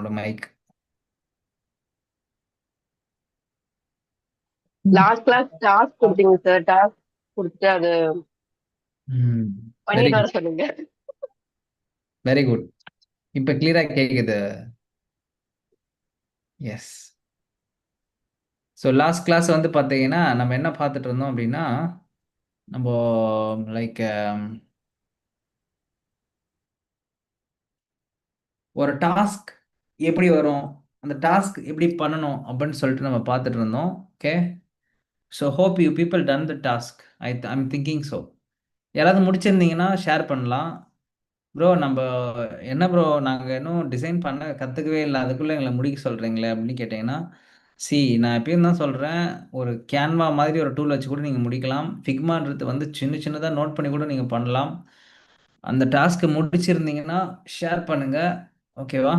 உங்களோட mic. Last class task கொடுத்தீங்க sir. Task கொடுத்துட்டு அது வெரி பண்ணிட்டு வர குட், சொன்னீங்க. Very good. இப்ப கிளியரா கேக்குது. எஸ். ஸோ லாஸ்ட் கிளாஸ் வந்து பார்த்தீங்கன்னா நம்ம என்ன பார்த்துட்டு இருந்தோம் அப்படின்னா, நம்ம லைக் ஒரு டாஸ்க் எப்படி வரும், அந்த டாஸ்க் எப்படி பண்ணணும் அப்படின்னு சொல்லிட்டு நம்ம பார்த்துட்டு இருந்தோம். Okay, so hope you people done the task. I'm thinking so. யாராவது முடிச்சிருந்தீங்கன்னா ஷேர் பண்ணலாம். ப்ரோ நம்ம என்ன ப்ரோ, நாங்கள் இன்னும் டிசைன் பண்ண கற்றுக்கவே இல்லை, அதுக்குள்ளே எங்களை முடிக்க சொல்கிறீங்களே அப்படின்னு கேட்டிங்கன்னா, நான் எப்பயும் தான் சொல்கிறேன், ஒரு கேன்வா மாதிரி ஒரு டூல் வச்சு கூட நீங்கள் முடிக்கலாம். ஃபிக்மான்றது வந்து சின்ன சின்னதாக நோட் பண்ணி கூட நீங்கள் பண்ணலாம். அந்த டாஸ்க்கு முடிச்சிருந்தீங்கன்னா ஷேர் பண்ணுங்கள். ஓகேவா?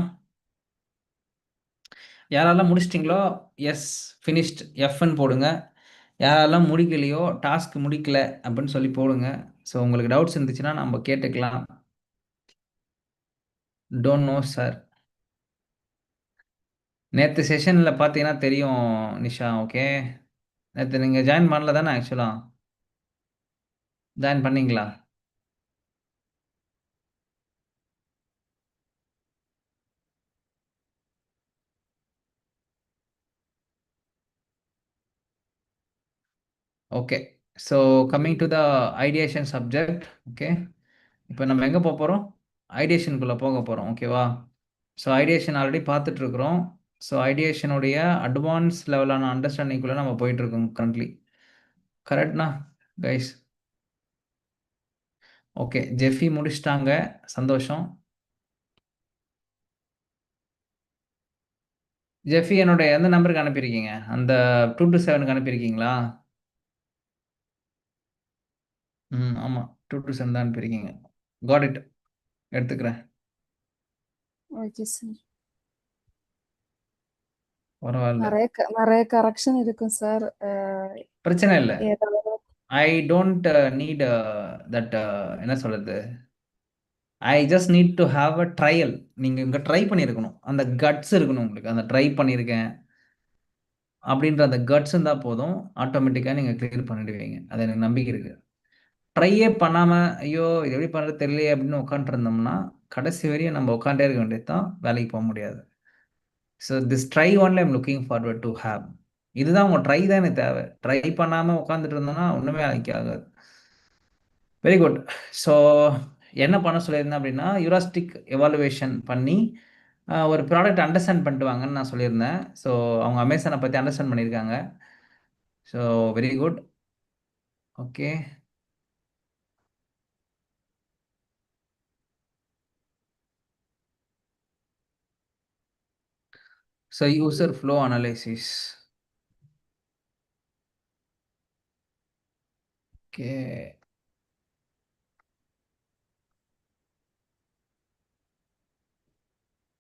யாரெல்லாம் முடிச்சிட்டிங்களோ எஸ் ஃபினிஷ்ட் எஃப்ன்னு போடுங்க. யாரெல்லாம் முடிக்கலையோ டாஸ்க் முடிக்கல அப்படின்னு சொல்லி போடுங்க. ஸோ உங்களுக்கு டவுட்ஸ் இருந்துச்சுன்னா நம்ம கேட்டுக்கலாம். Don't know sir. நேற்று செஷனில் பார்த்தீங்கன்னா தெரியும் நிஷா. ஓகே, நேற்று நீங்கள் ஜாயின் பண்ணல தானே? ஆக்சுவலாக ஜாயின் பண்ணீங்களா? Okay, so coming to the ideation subject. Okay, இப்போ நம்ம எங்கே போக போகிறோம்? ஐடியேஷனுக்குள்ளே போக போகிறோம். ஓகேவா? ஸோ ஐடியேஷன் ஆல்ரெடி பார்த்துட்ருக்குறோம். ஸோ ஐடியேஷனுடைய அட்வான்ஸ் லெவலான அண்டர்ஸ்டாண்டிங்குள்ளே நம்ம போயிட்டுருக்கோம் கரண்ட்லி. கரெக்ட்னா கைஸ்? ஓகே, ஜெஃபி முடிச்சிட்டாங்க, சந்தோஷம். ஜெஃபி என்னோட எந்த நம்பருக்கு அனுப்பியிருக்கீங்க? அந்த 227க்கு அனுப்பியிருக்கீங்களா? ஆமாம், 227 தான் அனுப்பியிருக்கீங்க. காட் இட், எடுத்துக்கிறேன். Okay sir. பரவாயில்ல, நிறைய கரெக்ஷன் இருக்கும் சார். பிரச்சனை இல்லை. ஏதாவது ஐ டோன்ட் நீட் தட், என்ன சொல்கிறது, I just need to have a trial. நீங்கள் இங்கே ட்ரை பண்ணியிருக்கணும், அந்த கட்ஸ் இருக்கணும் உங்களுக்கு. அந்த ட்ரை பண்ணியிருக்கேன் அப்படின்ற அந்த கட்ஸ் இருந்தால் போதும், ஆட்டோமேட்டிக்காக நீங்கள் கிளியர் பண்ணிடுவீங்க. அது எனக்கு நம்பிக்கை இருக்குது. ட்ரையே பண்ணாமல் ஐயோ இது எப்படி பண்ணுறது தெரியலையே அப்படின்னு உட்காந்துருந்தோம்னா கடைசி வரையும் நம்ம உட்காண்டே இருக்க வேண்டியது தான், வேலைக்கு போக முடியாது. So this try only I'm looking forward to have. இதுதான் உங்கள் ட்ரை தான் எனக்கு தேவை. ட்ரை பண்ணாமல் உட்காந்துட்டு இருந்தோம்னா ஒன்றுமே வேலைக்கு ஆகாது. Very good. ஸோ என்ன பண்ண சொல்லியிருந்தேன் அப்படின்னா, யூராஸ்டிக் எவாலுவேஷன் பண்ணி ஒரு ப்ராடக்ட் அண்டர்ஸ்டாண்ட் பண்ணிட்டு வாங்கன்னு நான் சொல்லியிருந்தேன். ஸோ அவங்க அமேசானை பற்றி அண்டர்ஸ்டாண்ட் பண்ணியிருக்காங்க. So very good. Okay, so user flow analysis. Okay,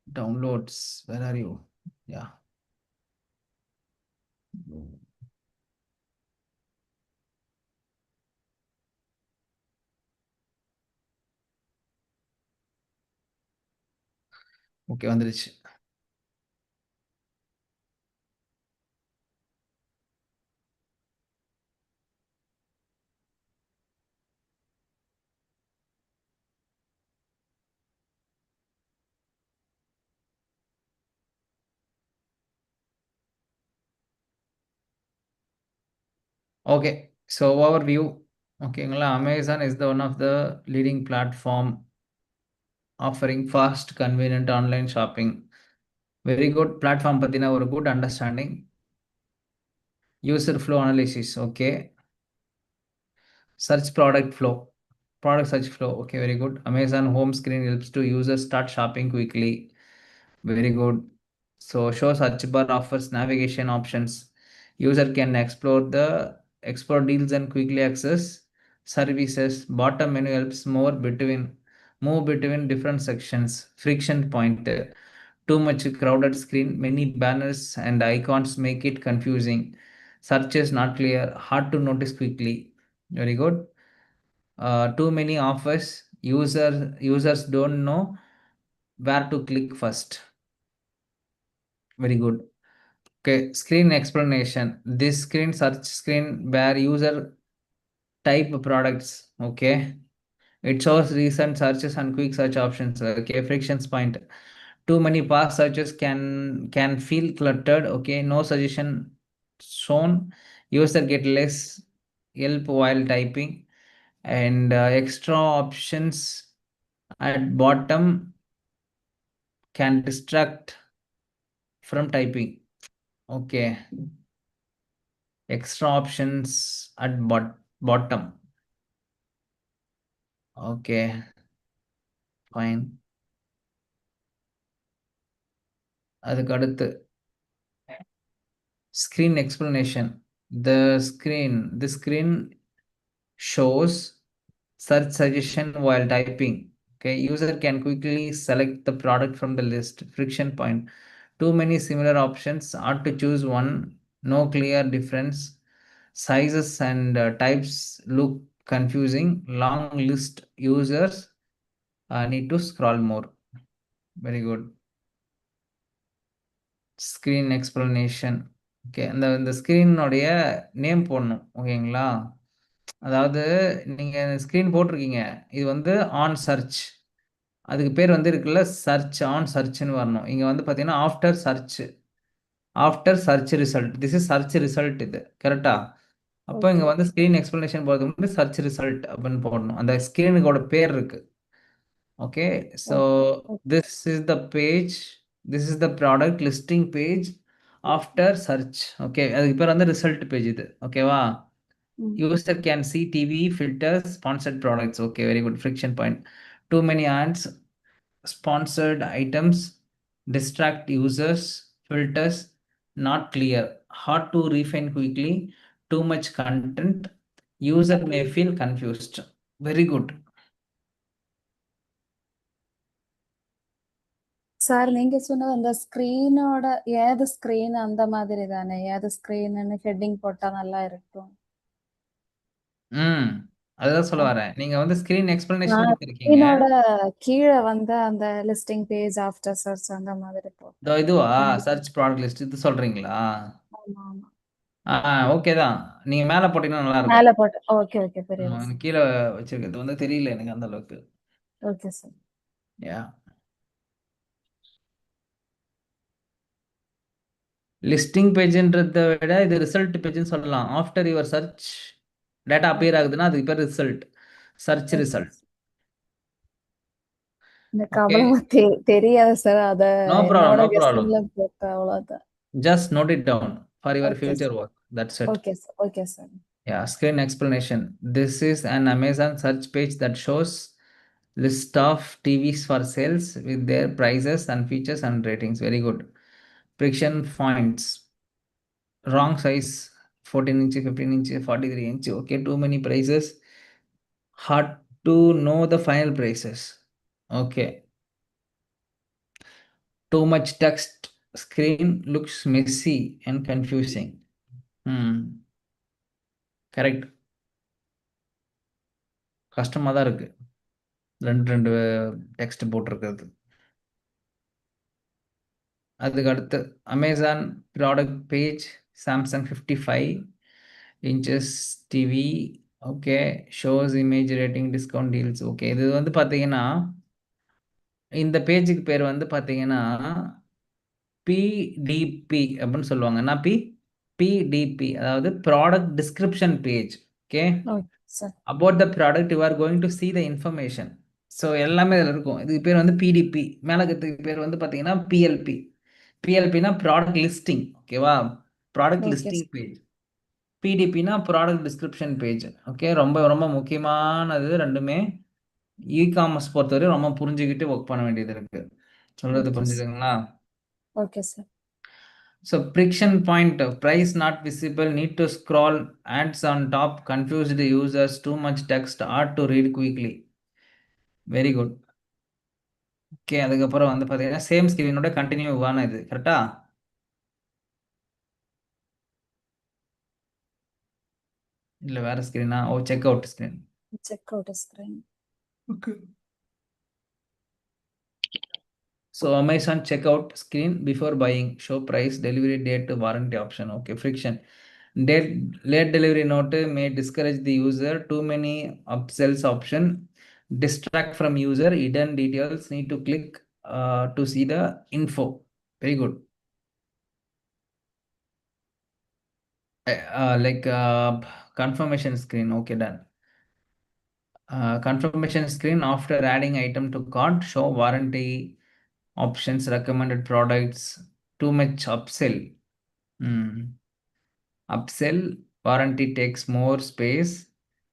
downloads, where are you? Yeah. Okay, வந்துருச்சு. Okay, so overview. ஓகேங்களா? Amazon is the one of the leading platform offering fast convenient online shopping. Very good. Platform பற்றின ஒரு good understanding. User flow analysis. Okay, search product flow, product search flow. Okay, very good. Amazon home screen helps to users start shopping quickly. Very good. So show search bar offers navigation options. User can explore deals and quickly access services. Bottom menu helps move between different sections. Friction point. Too much crowded screen, many banners and icons make it confusing. Search is not clear, hard to notice quickly. Very good. Too many offers, users don't know where to click first. Very good. Okay, screen explanation. This screen search screen where user type products. Okay, it shows recent searches and quick search options. Okay, frictions point. Too many past searches can feel cluttered. Okay, no suggestion shown. User get less help while typing, and extra options at bottom can distract from typing. Okay, extra options at bottom. Okay, fine. அதுக்கு அடுத்து screen explanation. The screen shows search suggestion while typing. Okay, user can quickly select the product from the list. Friction point. Too many similar options. Hard to choose one. No clear difference. Sizes and types look confusing. Long list. Users need to scroll more. Very good. Screen explanation. Okay, இந்த ஸ்க்ரீனுடைய name போடணும். ஓகேங்களா? அதாவது நீங்கள் screen போட்டிருக்கீங்க, இது வந்து on search. அதுக்கு பேர் வந்து இருக்குல்ல, சர்ச் ஆன் சர்ச்னு வரணும். இங்கே வந்து பார்த்தீங்கன்னா after search result. This is search result. இது கரெக்டா? அப்போ இங்கே Okay. வந்து ஸ்க்ரீன் எக்ஸ்பிளனேஷன் போகிறதுக்கு முன்னாடி சர்ச் ரிசல்ட் அப்படின்னு போடணும். அந்த ஸ்க்ரீனுக்கோட பேர் இருக்கு. Okay, so Okay. this is the page, this is the product listing page after search. Okay, அதுக்கு பேர் வந்து ரிசல்ட் பேஜ் இது. ஓகேவா? Mm. User can see TV filters, sponsored products. Okay, very good. Friction point. Too many ads, sponsored items, distract users, filters, not clear, hard to refine quickly, too much content, user may feel confused. Very good. Sir நீங்க சொன்னது அந்த ஸ்கிரீனோட ஏது screen அந்த மாதிரி தானே? ஏது ஸ்கிரீன்னு heading போட்டா நல்லா இருக்கும். ம். அதுதான் சொல்ல வரேன். நீங்க வந்து ஸ்க்ரீன் எக்ஸ்பிளனேஷன் குடுத்திருக்கீங்க. ஸ்கிரீனோட கீழ வந்து அந்த லிஸ்டிங் பேஜ் ஆஃப்டர் சர்ச் அந்த மாதிரி போட்டா. இதுவா? ம். சர்ச் ப்ராடக்ட் லிஸ்ட் இது சொல்றீங்களா? ஆமா, ஆமா. ஓகே தான். நீங்க மேல போட்டீங்கன்னா நல்லா இருக்கும். மேல போட்டு ஓகே, ஓகே. புரியுது சார். கீழ வச்சிருக்கிறது வந்து தெரியல எனக்கு அந்த அளவுக்கு. Okay sir. யா. லிஸ்டிங் பேஜ்ன்றத விட இது ரிசல்ட் பேஜ்னு சொல்லலாம். After your search data appear ஆகுதுன்னா அதுக்கு பேர் result. Search okay result. Sir. எனக்கு ஓகே. அவ்வளவா தெரியாது சார். அத நோ ப்ராப்ளம், என்னோட நோ ப்ராப்ளம். கெஸ்ஸிங்ல போட்டேன் அவ்வளவுதான். Just note it down for your okay future sir. Work. That's it. Okay sir. Okay sir. Yeah, screen explanation. This is an Amazon search page that shows list of TVs for sales with their prices and features and ratings. Very good. Friction points. Wrong size. 14 inch, 15 inch, 43 inch. Okay, too many prices. Hard to know the final prices. Okay. Too much text. Screen looks messy and confusing. Correct. கஷ்டமாக தான் இருக்கு. ரெண்டு text போட்டிருக்கிறது. அதுக்கு அடுத்து Amazon product page. Samsung 55 inches TV. Okay, shows image rating discount deals. Okay, இது வந்து பார்த்தீங்கன்னா இந்த பேஜுக்கு பேர் வந்து பார்த்தீங்கன்னா பிடிபி அப்படின்னு சொல்லுவாங்க. என்ன பிடிபி, அதாவது product description page. Okay, okay sir. about the product you are going to see the information. So எல்லாமே இதில் இருக்கும். இதுக்கு பேர் வந்து பிடிபி. மேலக்கத்துக்கு பேர் வந்து பார்த்தீங்கன்னா பிஎல்பி. பிஎல்பினா ப்ராடக்ட் லிஸ்டிங். ஓகேவா? Product okay listing sir. Page. பிடிபினா ப்ராடக்ட் டிஸ்கிரிப்ஷன் பேஜ். ஓகே, ரொம்ப ரொம்ப முக்கியமானது ரெண்டுமே. இ-காமர்ஸ் பொறுத்தவரை ரொம்ப புரிஞ்சுக்கிட்டு ஒர்க் பண்ண வேண்டியது இருக்கு. சொல்றது ஓகே சார். புரிஞ்சுதுங்களா? Okay sir. So friction point, price not visible, need to scroll, ads on top, confused users, too much text, hard to read quickly. Very good. Okay, அதுக்கப்புறம் வந்து பார்த்தீங்கன்னா சேம் ஸ்க்ரீனோட கண்டினியூவான இது கரெக்டா? இல்லை வேற ஸ்க்ரீனா? Checkout screen. Checkout screen. Okay. So Amazon checkout screen before buying, show price, delivery date, warranty option. Okay, friction. Late delivery note may discourage the user. Too many upsells option distract from user. Hidden details, need to click to see the info. Very good. Like confirmation screen. Okay, done. Confirmation screen after adding item to cart, show warranty options, recommended products. Too much upsell. Upsell, warranty takes more space,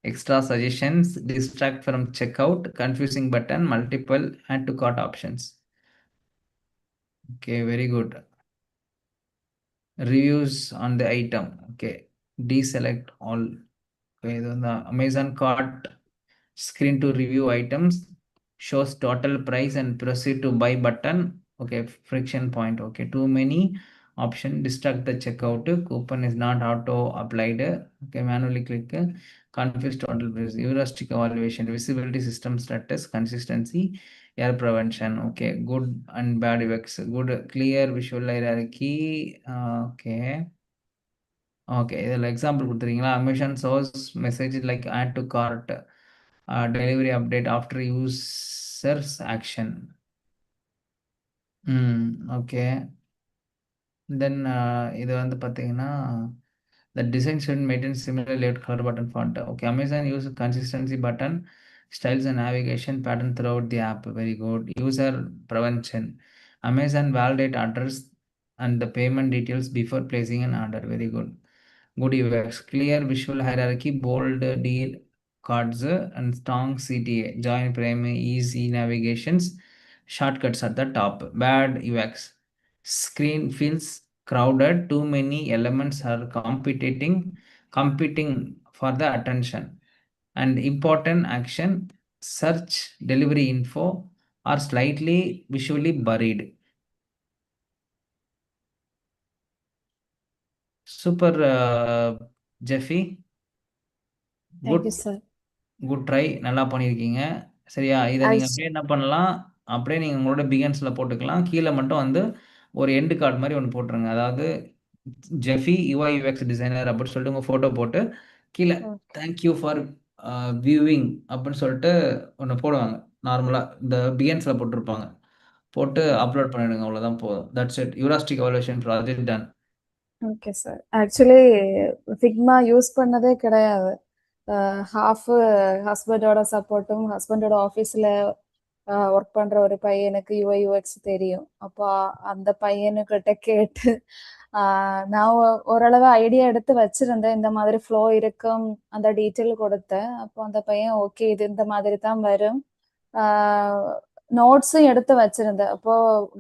extra suggestions, distract from checkout, confusing button, multiple add to cart options. Okay, very good. Reviews on the item. Okay, deselect all. Okay, then the Amazon cart screen to review items, shows total price and proceed to buy button. Okay, friction point. Okay, too many option distract the checkout. Coupon is not auto applied. Okay, manually click. Confused total price. Heuristic evaluation, visibility, system status, consistency, error prevention. Okay, good and bad UX. Good clear visual hierarchy. Okay. Okay, இதில் example கொடுத்துருக்கீங்களா? Amazon source message like add to cart, delivery update after users action. Okay. Then இது வந்து பார்த்தீங்கன்னா the design should maintain similar layout, color, button font. Okay, Amazon use consistency button styles and navigation pattern throughout the app. Very good. User prevention, Amazon validate address and the payment details before placing an order. Very good. Good UX, clear visual hierarchy, bold deal cards and strong CTA, join prime, easy navigations, shortcuts at the top. Bad UX, screen feels crowded, too many elements are competing for the attention, and important action, search, delivery info are slightly visually buried. Super, Jeffy. Thank you, sir. Good try, நல்லா பண்ணியிருக்கீங்க. சரியா? இதை நீங்கள் அப்படியே என்ன பண்ணலாம், அப்படியே நீங்கள் உங்களோட பிகன்ஸில் போட்டுக்கலாம். கீழே மட்டும் வந்து ஒரு எண்டு கார்டு மாதிரி ஒன்று போட்டுருங்க. அதாவது ஜெஃபி யூஐ யூஎக்ஸ் டிசைனர் அப்படின்னு சொல்லிட்டு உங்கள் ஃபோட்டோ போட்டு கீழே தேங்க்யூ ஃபார் வியூவிங் அப்படின்னு சொல்லிட்டு ஒன்று போடுவாங்க. நார்மலாக இந்த பிகன்ஸில் போட்டிருப்பாங்க. போட்டு அப்லோட் பண்ணிடுங்க. அவ்வளோதான் போதும். That's it. Heuristic evaluation project done. Okay sir. Actually Figma use பண்ணதே கிடையாது. ஹாஃப் ஹஸ்பண்டோட சப்போர்ட்டும், ஹஸ்பண்டோட ஆஃபீஸில் ஒர்க் பண்ணுற ஒரு பையனுக்கு யூஐ யூஎக்ஸ் தெரியும். அப்போ அந்த பையனுக்கிட்ட கேட்டு நான் ஓரளவு ஐடியா எடுத்து வச்சிருந்தேன். இந்த மாதிரி ஃப்ளோ இருக்கும், அந்த டீட்டெயில் கொடுத்தேன். அப்போ அந்த பையன் ஓகே இது இந்த மாதிரி தான் வரும், நோட்ஸும் எடுத்து வச்சிருந்தேன். அப்போ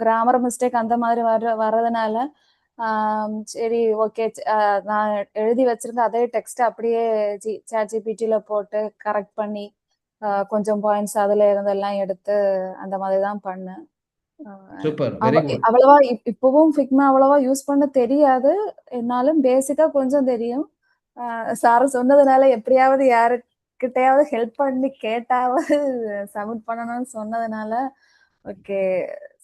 கிராமர் மிஸ்டேக் அந்த மாதிரி வர்றதுனால சரி ஓகே நான் எழுதி வச்சிருந்த அதே டெக்ஸ்ட் அப்படியே ChatGPT-ல போட்டு கரெக்ட் பண்ணி கொஞ்சம் பாயிண்ட்ஸ் அதுல இருந்தெல்லாம் எடுத்து அந்த மாதிரி தான் பண்ணேன். அவ்வளவா இப்பவும் ஃபிக்மா அவ்வளவா யூஸ் பண்ண தெரியாது, என்னாலும் பேசிக்கா கொஞ்சம் தெரியும். சார் சொன்னதுனால எப்படியாவது யாருக்கிட்டையாவது ஹெல்ப் பண்ணி கேட்டாவது சப்மிட் பண்ணணும்னு சொன்னதுனால ஓகே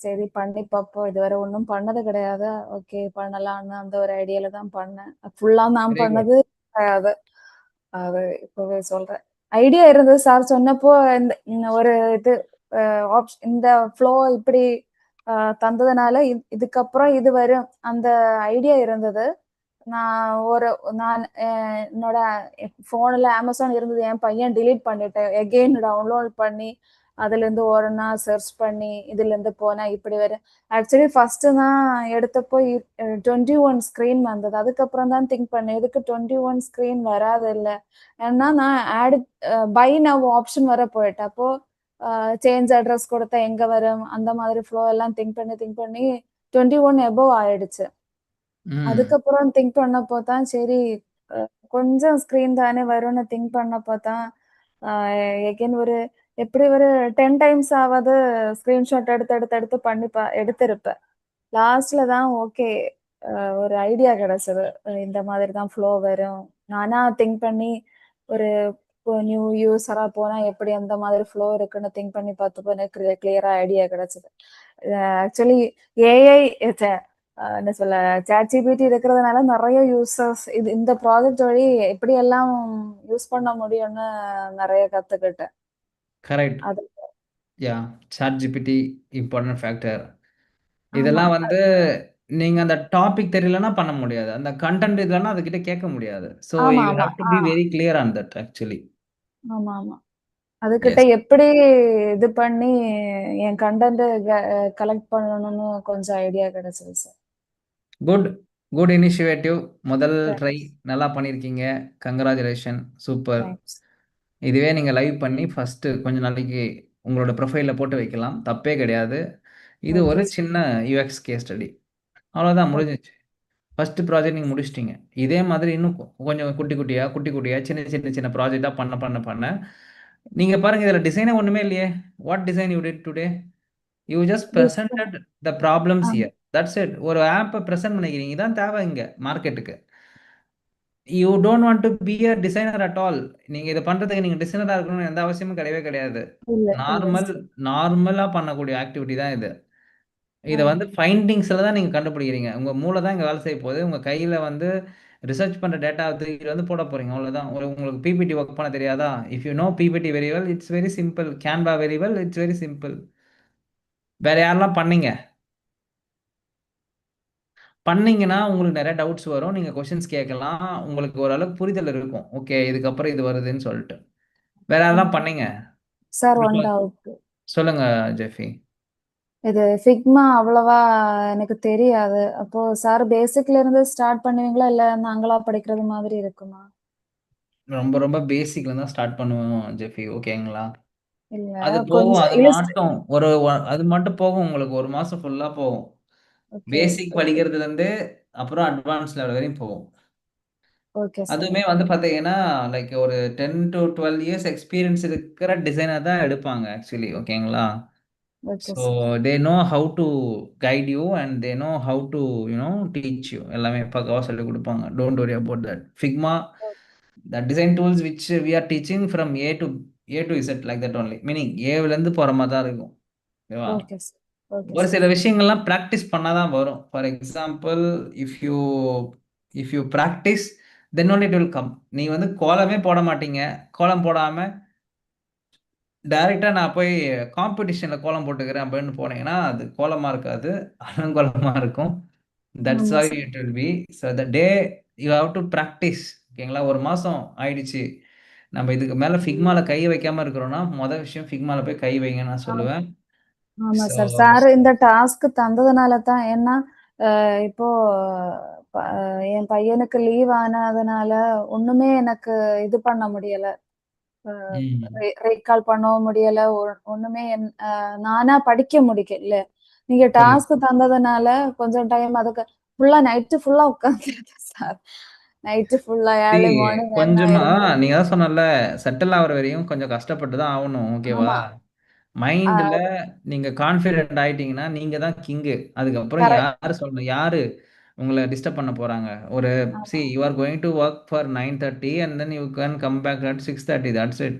சரி பண்ணி பார்ப்போம். இதுவரை ஒன்றும் பண்ணது கிடையாது. ஓகே பண்ணலாம்னு அந்த ஒரு ஐடியால தான் பண்ணேன். ஃபுல்லா நான் பண்ணது கிடையாது. அது இப்பவே சொல்றேன். ஐடியா இருந்தது சார் சொன்னப்போ இந்த ஒரு இது இந்த ஃப்ளோ இப்படி தந்ததுனால இதுக்கப்புறம் இது வரும் அந்த ஐடியா இருந்தது. நான் என்னோட போன்ல அமேசான் இருந்தது, என் பையன் டிலீட் பண்ணிட்டேன், எகெயின் டவுன்லோட் பண்ணி அதுல இருந்து ஒரு நாள் சர்ச் பண்ணி இதுல இருந்து போனா இப்படி வரும். ஆக்சுவலி ஃபர்ஸ்ட் தான் எடுத்தப்போ 21 ஸ்கிரீன் வந்தது. அதுக்கப்புறம் தான் திங்க் பண்ணேன் எதுக்கு 21 ஸ்கிரீன் வராது இல்லை, ஏன்னா நான் ஆட் பை நவ் ஆப்ஷன் வர போயிட்டேன். அப்போ சேஞ்ச் அட்ரஸ் கொடுத்தா எங்க வரும் அந்த மாதிரி ஃப்ளோ எல்லாம் திங்க் பண்ணி 21 எபோவ் ஆயிடுச்சு. அதுக்கப்புறம் திங்க் பண்ணப்போ தான் சரி கொஞ்சம் ஸ்கிரீன் தானே வரும்னு திங்க் பண்ணப்போ தான் எகைன் ஒரு எப்படி ஒரு 10 டைம்ஸ் ஆவது ஸ்கிரீன்ஷாட் எடுத்து பண்ணி எடுத்திருப்பேன். லாஸ்ட்ல தான் ஓகே ஒரு ஐடியா கிடைச்சது, இந்த மாதிரி தான் ஃப்ளோ வரும். நானா திங்க் பண்ணி ஒரு நியூ யூஸரா போனா எப்படி அந்த மாதிரி ஃப்ளோ இருக்குன்னு திங்க் பண்ணி பார்த்தப்போ எனக்கு கிளியரா ஐடியா கிடைச்சது. ஆக்சுவலி ஏஐ என்ன சொல்ல ChatGPT இருக்கிறதுனால நிறைய யூசர்ஸ் இந்த ப்ராஜெக்ட் வழி எப்படி எல்லாம் யூஸ் பண்ண முடியும்னு நிறைய கத்துக்கிட்டேன். கரெக்ட். அது யா, சாட் ஜிபிடி இம்பார்ட்டன்ட் ஃபேக்டர். ஆமா இதெல்லாம் வந்து நீங்க அந்த டாபிக் தெரியலன்னா பண்ண முடியாது. அந்த கன்டென்ட் இல்லன்னா அதுகிட்ட கேட்க முடியாது. ஸோ ஆமா யூ ஆமா have to be very clear on that actually. ஆமா ஆமா அதுகிட்ட எஸ். எப்படி இது பண்ணி என் கண்டென்ட் கலெக்ட் பண்ணணும்னு கொஞ்சம் ஐடியா கிடைச்சது சார். குட். Good initiative. முதல் ட்ரை தேங்க்ஸ். நல்லா பண்ணியிருக்கீங்க. கங்க்ராச்சுலேஷன். சூப்பர். தேங்க்ஸ். இதுவே நீங்கள் லைவ் பண்ணி ஃபஸ்ட்டு கொஞ்ச நாளைக்கு உங்களோட ப்ரொஃபைலில் போட்டு வைக்கலாம். தப்பே கிடையாது. இது ஓகே ஒரு சார். சின்ன யூஎக்ஸ் கேஸ் ஸ்டடி. அவ்வளோதான், முடிஞ்சிச்சு. ஃபஸ்ட்டு ப்ராஜெக்ட் நீங்கள் முடிச்சிட்டீங்க. இதே மாதிரி இன்னும் கொஞ்சம் குட்டி குட்டியாக சின்ன சின்ன சின்ன ப்ராஜெக்டாக பண்ண பண்ண பண்ண நீங்கள் பாருங்கள், இதில் டிசைனே ஒன்றுமே இல்லையே. What design you did today? You just presented the problems here. That's it. ஒரு ஆப்பை ப்ரெசென்ட் பண்ணிக்கிறீங்க. இதான் தேவை இங்கே மார்க்கெட்டுக்கு. You don't want to be a designer at all. நீங்கள் இதை பண்ணுறதுக்கு நீங்கள் டிசைனராக இருக்கணும்னு எந்த அவசியமும் கிடையவே கிடையாது. இல்ல இல்ல நார்மல் சார். நார்மலாக பண்ணக்கூடிய ஆக்டிவிட்டி தான் இது. இதை ஆ. வந்து ஃபைண்டிங்ஸில் தான் நீங்கள் கண்டுபிடிக்கிறீங்க. உங்கள் மூளை தான் இங்கே வேலை செய்ய போகுது. உங்கள் கையில் வந்து ரிசர்ச் பண்ணுற டேட்டா தூக்கிட்டு வந்து போட போகிறீங்க, அவ்வளோதான். உங்களுக்கு பிபிடி ஒர்க் பண்ண தெரியாதா? If you know PPT very well, it's very simple. Canva very well, it's very simple. வேற யாரெல்லாம் பண்ணீங்க? பண்ணீங்கன்னா உங்களுக்கு நிறைய டவுட்ஸ் வரும். நீங்கள் கொஷின்ஸ் கேட்கலாம். உங்களுக்கு ஓரளவுக்கு புரிதல் இருக்கும். ஓகே, இதுக்கப்புறம் இது வருதுன்னு சொல்லிட்டு. வேற யாரெல்லாம் பண்ணீங்க? Sir one doubt. சொல்லுங்க ஜெஃபி. இது ஃபிக்மா அவ்வளவா எனக்கு தெரியாது. அப்போ சார் பேசிக்ல இருந்து ஸ்டார்ட் பண்ணுவீங்களா இல்ல நாங்களா படிக்கிறது மாதிரி இருக்குமா? ரொம்ப ரொம்ப பேசிக்ல தான் ஸ்டார்ட் பண்ணுவோம் ஜெஃபி, ஓகேங்களா? இல்ல அது போகும், கொஞ்சம் அது மட்டும் அது மட்டும் போகும். உங்களுக்கு ஒரு மாசம் ஃபுல்லா போகும். ஓகே பேசிக் படிக்கிறதுல இருந்து அப்புறம் அட்வான்ஸ் லெவல் வரையும் போகும். Okay sir. அதுவுமே வந்து பார்த்தீங்கன்னா லைக் ஒரு 10 to 12 இயர்ஸ் எக்ஸ்பீரியன்ஸ் இருக்கிற டிசைனர் தான் எடுப்பாங்க ஆக்சுவலி, ஓகேங்களா? Okay so sir. They know how to guide you and they know how to teach you. எல்லாமே பக்காவாக சொல்லி கொடுப்பாங்க. Don't worry about that. Figma, the design tools which we are teaching from A to Z like that only. meaning ஏவிலேருந்து போகிற மாதிரி தான் இருக்கும், ஓகேவா? Okay sir. Okay ஒரு சார். சில விஷயங்கள்லாம் ப்ராக்டிஸ் பண்ணாதான் வரும். For example, if you practice then only it will come. நீ வந்து கோலமே போட மாட்டீங்க. கோலம் போடாம டைரக்டா நான் போய் காம்படிஷன்ல கோலம் போட்டுக்கிறேன் அப்படின்னு போனீங்கன்னா அது கோலமா இருக்காது, அலங்கோலமா இருக்கும். தட்ஸ் ஆமா how sir. it will be. So the day you have to practice, ஓகேங்களா? ஒரு மாசம் ஆயிடுச்சு, நம்ம இதுக்கு மேல ஃபிக்மால கை வைக்காம இருக்கிறோம்னா முதல் விஷயம் ஃபிக்மால போய் கை வைங்க நான் சொல்லுவேன். ஆமா ஸோ சார். சார் இந்த டாஸ்க் தந்ததுனால தான். ஏன்னா இப்போ என் பையனுக்கு லீவ் ஆனதுனால ஒண்ணுமே எனக்கு இது பண்ண முடியல. ரீகால் பண்ணவும் முடியல. ஒண்ணுமே நானா படிக்க முடியல. நீங்க டாஸ்க் தந்ததுனால கொஞ்சம் டைம் அதுக்கு நைட்டு ஃபுல்லா உட்கார்ந்துருந்தேன் சார். நைட்டு ஃபுல்லா ஏர்லி மார்னிங் என்ன கொஞ்சமா இருந்து நீங்க தான் சொன்னல, செட்டில் ஆகுற வரையும் கொஞ்சம் கஷ்டப்பட்டு தான் ஆகணும், ஓகேவா? ஆமா. மைண்ட்ல நீங்க கான்ஃபிடென்ட் ஆயிட்டீங்கன்னா நீங்க தான் கிங்கு. அதுக்கப்புறம் கரெக்ட். யாரு சொல்லணும், யாரு உங்களை டிஸ்டர்ப் பண்ண போறாங்க? ஒரு ஆமா. see, you are going to work for 9:30 and then you can come back at 6:30. that's it.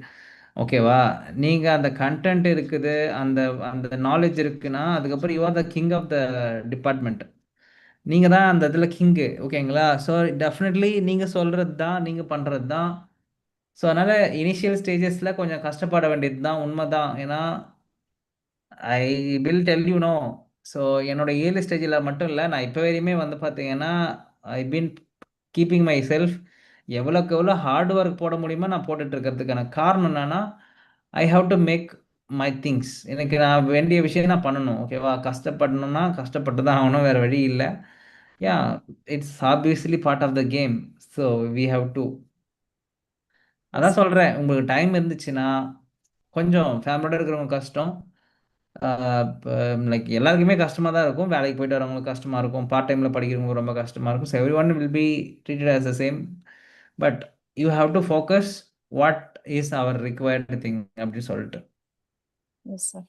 ஓகேவா? நீங்க அந்த கண்டென்ட் இருக்குது, அந்த அந்த நாலேஜ் இருக்குன்னா அதுக்கப்புறம் you are the king of the department. நீங்க தான் அந்த இதுல கிங்கு, ஓகேங்களா? ஸோ டெஃபினெட்லி நீங்க சொல்றது தான், நீங்க பண்றது தான். ஸோ அதனால இனிஷியல் ஸ்டேஜஸ்ல கொஞ்சம் கஷ்டப்பட வேண்டியது தான், உண்மைதான். ஏன்னா I will tell you know. So என்னோட ஏர்லி ஸ்டேஜில் மட்டும் இல்லை, நான் இப்போ வரையுமே வந்து பார்த்தீங்கன்னா I been keeping my self. எவ்வளோக்கு எவ்வளோ ஹார்ட் ஒர்க் போட முடியுமோ நான் போட்டுட்டு இருக்கிறதுக்கான காரணம் என்னன்னா, I have to make my things. எனக்கு நான் வேண்டிய விஷயம் நான் பண்ணணும், ஓகேவா? கஷ்டப்படணும்னா கஷ்டப்பட்டு தான் ஆகணும், வேறு வழி இல்லை. Yeah, it's obviously part of the game. So we have to. அதான் சொல்கிறேன், உங்களுக்கு டைம் இருந்துச்சுன்னா கொஞ்சம் ஃபேமிலியோட இருக்கிறவங்க கஷ்டம். லைக் எல்லாருக்குமே கஷ்டமாக தான் இருக்கும். வேலைக்கு போயிட்டு வரவங்களுக்கு கஷ்டமாக இருக்கும். பார்ட் டைமில் படிக்கிறவங்களுக்கு ரொம்ப கஷ்டமாக இருக்கும். So every one will be treated as the same. But you have to focus what is our required thing அப்படின்னு சொல்லிட்டு. Yes sir.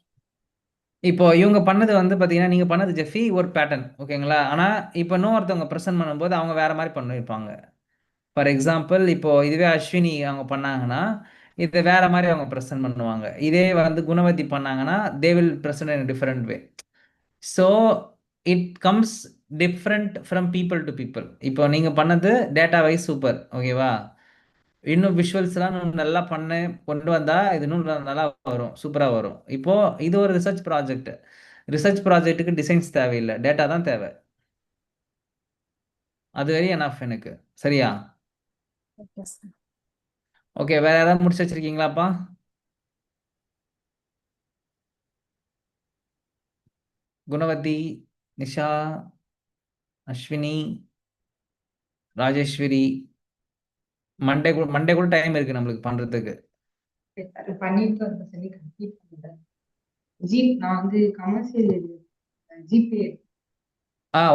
இப்போ இவங்க பண்ணது வந்து பார்த்தீங்கன்னா, நீங்கள் பண்ணது ஜெஃபி ஒரு பேட்டர்ன், ஓகேங்களா? ஆனால் இப்போ இன்னொருத்தவங்க ப்ரெசென்ட் பண்ணும்போது அவங்க வேறு மாதிரி பண்ணியிருப்பாங்க. ஃபார் எக்ஸாம்பிள், இப்போ இதுவே அஸ்வினி அவங்க பண்ணாங்கன்னா, இதை வேற மாதிரி அவங்க ப்ரெசென்ட் பண்ணுவாங்க. இதே வந்து குணவதி பண்ணாங்கன்னா they will present in different way. So it comes different from people to people. இப்போ நீங்கள் பண்ணது டேட்டா வைஸ் சூப்பர், ஓகேவா? இன்னும் விஷுவல்ஸ்லாம் இன்னும் நல்லா பண்ண கொண்டு வந்தா இது இன்னும் நல்லா வரும், சூப்பராக வரும். இப்போ இது ஒரு ரிசர்ச் ப்ராஜெக்ட். ரிசர்ச் ப்ராஜெக்ட்டுக்கு டிசைன்ஸ் தேவையில்லை, டேட்டா தான் தேவை. அது வெரி எனஃப் எனக்கு. சரியா? Okay sir. ஓகே, வேற ஏதாவது முடிச்சு வச்சிருக்கீங்களாப்பா? குணவதி, நிஷா, அஸ்வினி, ராஜேஸ்வரி, மண்டே கூட டைம் இருக்கு நம்மளுக்கு பண்றதுக்கு. அது பண்ணிட்டு வந்து சொல்லி கம்ப்ளீட் பண்ணிட்டேன். நான் வந்து கமர்ஷியல் ஜிபே.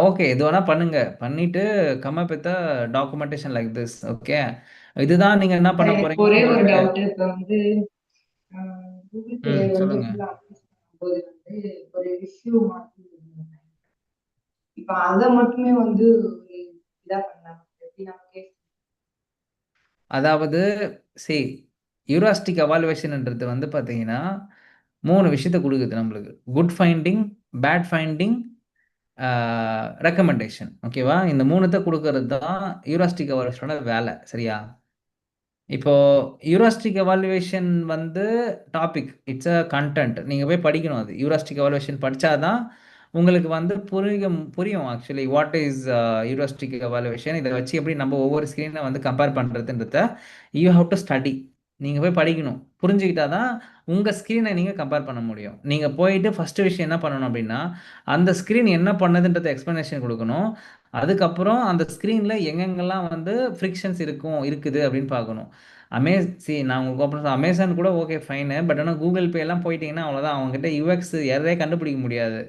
ஓகே, இது வேணா பண்ணுங்க. பண்ணிட்டு come up with documentation like this. Okay, இதுதான் நீங்க என்ன பண்ண எனக்கு போறீங்க ஒரே ஒரு உங்களுக்கு. டவுட். இப்ப வந்து கூகுள் பே வந்து சொல்லுங்க. உள்ள அப்ளை பண்ணும்போது வந்து ஒரு இஷ்யூ மாதிரி இருந்தது. இப்ப அதை மட்டுமே வந்து ஒரு இதா பண்ணலாம், எப்படி நம்ம கேஸ்? அதாவது சரி, யூராஸ்டிக் எவாலுவேஷன்ன்றது வந்து பார்த்தீங்கன்னா 3 விஷயத்த கொடுக்குது நம்மளுக்கு. Good finding, bad finding, recommendation. ஓகேவா? இந்த 3த்த கொடுக்கறது தான் யூராஸ்டிக் எவாலுவேஷனோட வேலை. சரியா? இப்போ யூராஸ்டிக் எவாலுவேஷன் வந்து டாபிக், இட்ஸ் அ கண்டென்ட். நீங்கள் போய் படிக்கணும். அது யூராஸ்டிக் எவாலுவேஷன் படித்தாதான் உங்களுக்கு வந்து புரியும் actually what is heuristic evaluation. இதை வச்சு எப்படி நம்ம ஒவ்வொரு ஸ்க்ரீனை வந்து கம்பேர் பண்ணுறதுன்றத யூ ஹவ் டு ஸ்டடி. நீங்கள் போய் படிக்கணும். புரிஞ்சுக்கிட்டா தான் உங்கள் ஸ்க்ரீனை நீங்கள் கம்பேர் பண்ண முடியும். நீங்கள் போயிட்டு ஃபஸ்ட்டு விஷயம் என்ன பண்ணணும் அப்படின்னா, அந்த ஸ்க்ரீன் என்ன பண்ணுதுன்றத எக்ஸ்ப்ளனேஷன் கொடுக்கணும். அதுக்கப்புறம் அந்த ஸ்க்ரீனில் எங்கெங்கெல்லாம் வந்து ஃப்ரிக்ஷன்ஸ் இருக்குது அப்படின்னு பார்க்கணும். நான் உங்களுக்கு அப்புறம் அமேசான் கூட ஓகே ஃபைனு. பட் ஆனால் கூகுள் பே எல்லாம் போயிட்டீங்கன்னா அவ்வளோதான். அவங்ககிட்ட யூஎக்ஸ் எதே கண்டுபிடிக்க முடியாது.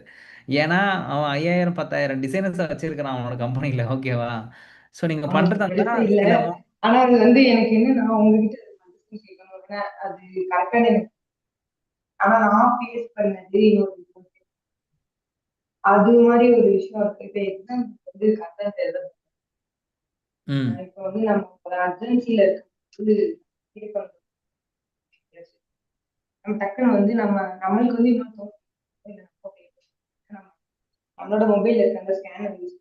ஏன்னா அவன் 5000 10,000 டிசைனர்ஸ் வச்சிருக்கிறான் அவனோட கம்பெனியில். ஓகேவா? ஸோ நீங்கள் அவங்க பண்ணுறதா பிரச்சனை இல்ல. சில ஆனா அது வந்து எனக்கு என்னன்னா உங்ககிட்ட கேட்கணும், அது கரெக்டான எனக்கு. ஆனா நான் ஃபேஸ் பண்ணது இன்னொரு விஷயம். அது மாதிரி ஒரு விஷயம் இருக்கு. இப்ப எக்ஸாம் வந்து கரெக்டா தெரியல. ம் இப்ப வந்து நம்ம ஒரு அர்ஜென்சில இருக்கும்போது இது பண்றோம். நம்ம டக்குன்னு வந்து நம்மளுக்கு வந்து இன்னும் தோணும். நம்மளோட மொபைல்ல இருக்க அந்த ஸ்கேனர் யூஸ்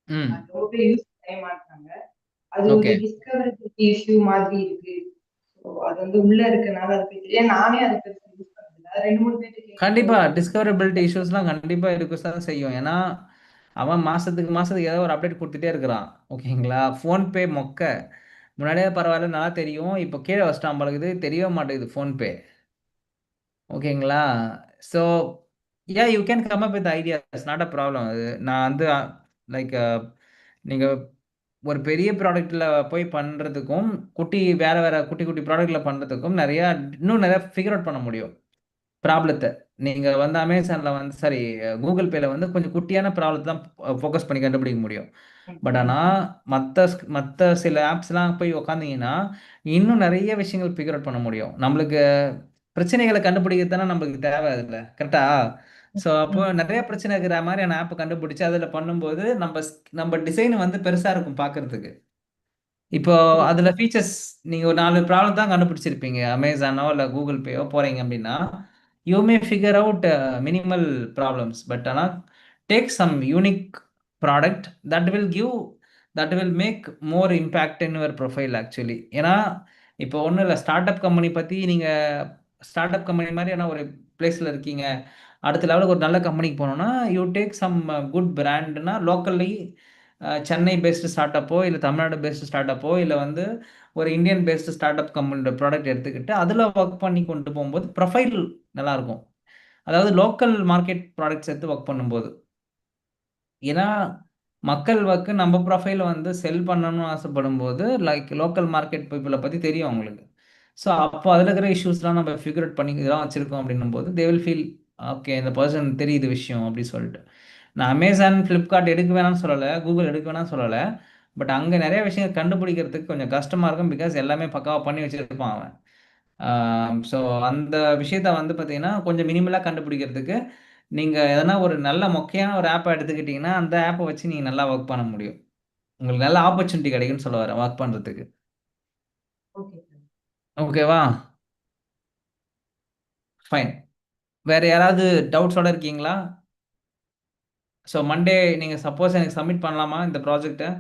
ம் ரொம்ப பேர் யூஸ் பண்ண மாட்டாங்க. அது ஒரு ஓகே, டிஸ்கவரபிலிட்டி இஷ்யூ மாதிரி இருக்கு. ஸோ அது வந்து உள்ள இருக்கனால அது போய் ஏன் நானே அதை பெருசா யூஸ் பண்ணதில்ல. 2 3 பேர்ட்ட கண்டிப்பாக கேட்கும்போது டிஸ்கவரபிலிட்டி இஷ்யூஸ்லாம் கண்டிப்பாக இருக்க தான் செய்யும். ஏன்னா அவன் மாதத்துக்கு ஏதோ ஒரு அப்டேட் கொடுத்துட்டே இருக்கிறான். ஓகேங்களா? ஃபோன்பே மொக்க. முன்னாடியே பரவாயில்ல, நல்லா தெரியும். இப்போ கீழே வச்சிட்டான் பழகுது, தெரியவே மாட்டேங்குது ஃபோன்பே. ஓகேங்களா? So you can come up with ideas, not a problem. அது நான் வந்து லைக் நீங்கள் ஒரு பெரிய ப்ராடக்ட்டில் போய் பண்ணுறதுக்கும் வேற வேற குட்டி குட்டி ப்ராடக்ட்டில் பண்ணுறதுக்கும் இன்னும் நிறையா ஃபிகர் அவுட் பண்ண முடியும் ப்ராப்ளத்தை. நீங்கள் வந்து அமேசானில் வந்து சாரி கூகுள் பேல வந்து கொஞ்சம் குட்டியான ப்ராப்ளத்தை தான் ஃபோக்கஸ் பண்ணி கண்டுபிடிக்க முடியும். பட் ஆனால் மற்ற சில ஆப்ஸ்லாம் போய் உக்காந்தீங்கன்னா இன்னும் நிறைய விஷயங்கள் ஃபிகர் அவுட் பண்ண முடியும். நம்மளுக்கு பிரச்சனைகளை கண்டுபிடிக்கிறது தானே நம்மளுக்கு தேவை அதில். கரெக்டா? ஸோ அப்போ நிறைய பிரச்சனை இருக்கிற மாதிரியான ஆப்பை கண்டுபிடிச்சி அதில் பண்ணும்போது நம்ம டிசைன் வந்து பெருசாக இருக்கும் பார்க்கறதுக்கு. இப்போ அதுல ஃபீச்சர்ஸ் நீங்க ஒரு 4 ப்ராப்ளம் தான் கண்டுபிடிச்சிருப்பீங்க. அமேசானோ இல்ல கூகுள் பேயோ போறீங்க அப்படின்னா, you may figure out minimal problems. But ஆனா take some unique product that will make more impact in your profile actually. ஏன்னா இப்போ ஒன்றும் இல்லை, ஸ்டார்ட் அப் கம்பெனி பற்றி நீங்கள் ஸ்டார்ட் அப் கம்பெனி மாதிரியான ஒரு பிளேஸில் இருக்கீங்க. அடுத்த லெவலுக்கு ஒரு நல்ல கம்பெனிக்கு போகணுன்னா you take some good பிராண்ட்னா லோக்கல்லி Chennai based start அப்போ இல்லை தமிழ்நாடு பேஸ்டு ஸ்டார்ட் அப்போ இல்லை வந்து ஒரு இந்தியன் பேஸ்டு ஸ்டார்ட் அப் கம்பெனியோட ப்ராடக்ட் எடுத்துக்கிட்டு அதில் ஒர்க் பண்ணி கொண்டு போகும்போது ப்ரொஃபைல் நல்லாயிருக்கும். அதாவது லோக்கல் மார்க்கெட் ப்ராடக்ட்ஸ் எடுத்து ஒர்க் பண்ணும்போது. ஏன்னா மக்கள் நம்ம ப்ரொஃபைல வந்து செல் பண்ணணும்னு ஆசைப்படும் போது லைக் லோக்கல் மார்க்கெட் பீப்புளை பற்றி தெரியும் அவங்களுக்கு. ஸோ அப்போ அதில் இருக்கிற இஷ்யூஸ்லாம் நம்ம ஃபிகர் அவுட் பண்ணி இதெல்லாம் வச்சுருக்கோம் அப்படின்னும் போது தே வில் ஃபீல் ஓகே, இந்த பர்சன் தெரியுது விஷயம் அப்படின்னு சொல்லிட்டு. நான் அமேசான், ஃப்ளிப்கார்ட் எடுக்க வேணாம்னு சொல்லலை, கூகுள் எடுக்க வேணாம்னு சொல்லலை. பட் அங்கே நிறைய விஷயங்கள் கண்டுபிடிக்கிறதுக்கு கொஞ்சம் கஷ்டமாக இருக்கும். பிகாஸ் எல்லாமே பக்காவாக பண்ணி வச்சுருப்பான் அவன். ஸோ அந்த விஷயத்த வந்து பார்த்தீங்கன்னா கொஞ்சம் மினிமலாக கண்டுபிடிக்கிறதுக்கு நீங்கள் எதனா ஒரு நல்ல மொக்கையான ஒரு ஆப்பை எடுத்துக்கிட்டிங்கன்னா அந்த ஆப்பை வச்சு நீங்கள் நல்லா ஒர்க் பண்ண முடியும். உங்களுக்கு நல்ல ஆப்பர்ச்சுனிட்டி கிடைக்குன்னு சொல்ல வரேன் ஒர்க் பண்ணுறதுக்கு. Okay sir. ஓகேவா? ஃபைன். வேற யாராவது டவுட்ஸோட இருக்கீங்களா? ஸோ மண்டே நீங்க சப்போஸ் எனக்கு சப்மிட் பண்ணலாமா இந்த ப்ராஜெக்ட்டை?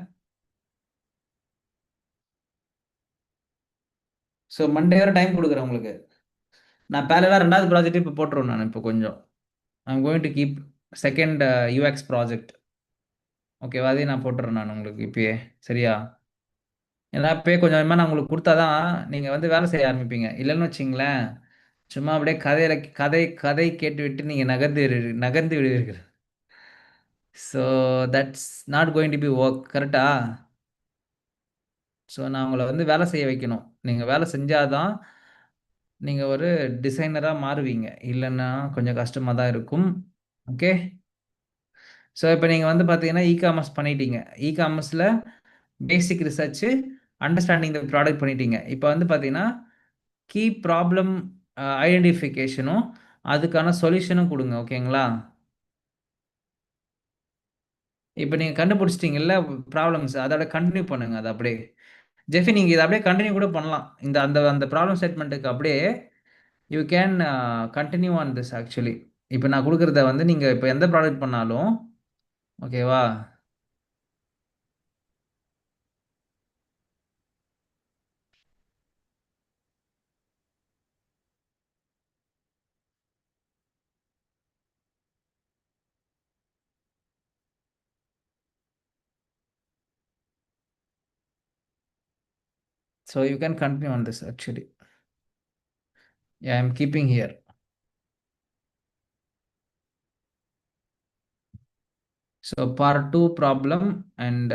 ஸோ மண்டே வரை டைம் கொடுக்குறேன் உங்களுக்கு. நான் பேரலா 2வது ப்ராஜெக்ட் இப்போ போட்டுருவேன் நான் இப்போ கொஞ்சம். I am going to keep second UX project. ஓகேவா? அதையும் நான் போட்டுறேன் நான் உங்களுக்கு இப்பயே. சரியா? ஏன்னா இப்பயே கொஞ்சம் கொஞ்சமாக நான் உங்களுக்கு கொடுத்தா தான் நீங்கள் வந்து வேலை செய்ய ஆரம்பிப்பீங்க. இல்லைன்னு வச்சிங்களேன், சும்மா அப்படியே கதை கதை கேட்டுவிட்டு நீங்கள் நகர்ந்து விடுவீர்கள். So that's not going to be work. கரெக்டா? ஸோ நான் உங்களை வந்து வேலை செய்ய வைக்கணும். நீங்கள் வேலை செஞ்சாதான் நீங்கள் ஒரு டிசைனராக மாறுவீங்க. இல்லைன்னா கொஞ்சம் கஷ்டமாக தான் இருக்கும். ஓகே. ஸோ இப்போ நீங்கள் வந்து பார்த்தீங்கன்னா இ-காமர்ஸ் பண்ணிட்டீங்க. இ-காமர்ஸில் பேசிக் ரிசர்ச்சு, அண்டர்ஸ்டாண்டிங் த ப்ராடக்ட் பண்ணிட்டீங்க. இப்போ வந்து பார்த்தீங்கன்னா கீ ப்ராப்ளம் ஐடென்டிஃபிகேஷனும் அதுக்கான சொல்யூஷனும் கொடுங்க. ஓகேங்களா? இப்போ நீங்கள் கண்டுபிடிச்சிட்டிங்கல்ல ப்ராப்ளம்ஸ், அதோட கண்டினியூ பண்ணுங்க. அதை அப்படியே ஜெஃபி நீங்கள் இதை அப்படியே கண்டினியூ கூட பண்ணலாம். இந்த அந்த அந்த ப்ராப்ளம் ஸ்டேட்மெண்ட்டுக்கு அப்படியே you can continue on this actually. இப்போ நான் கொடுக்குறத வந்து நீங்கள் இப்போ எந்த ப்ராடக்ட் பண்ணாலும் ஓகேவா? So you can continue on this actually. I am keeping here. So part 2 problem and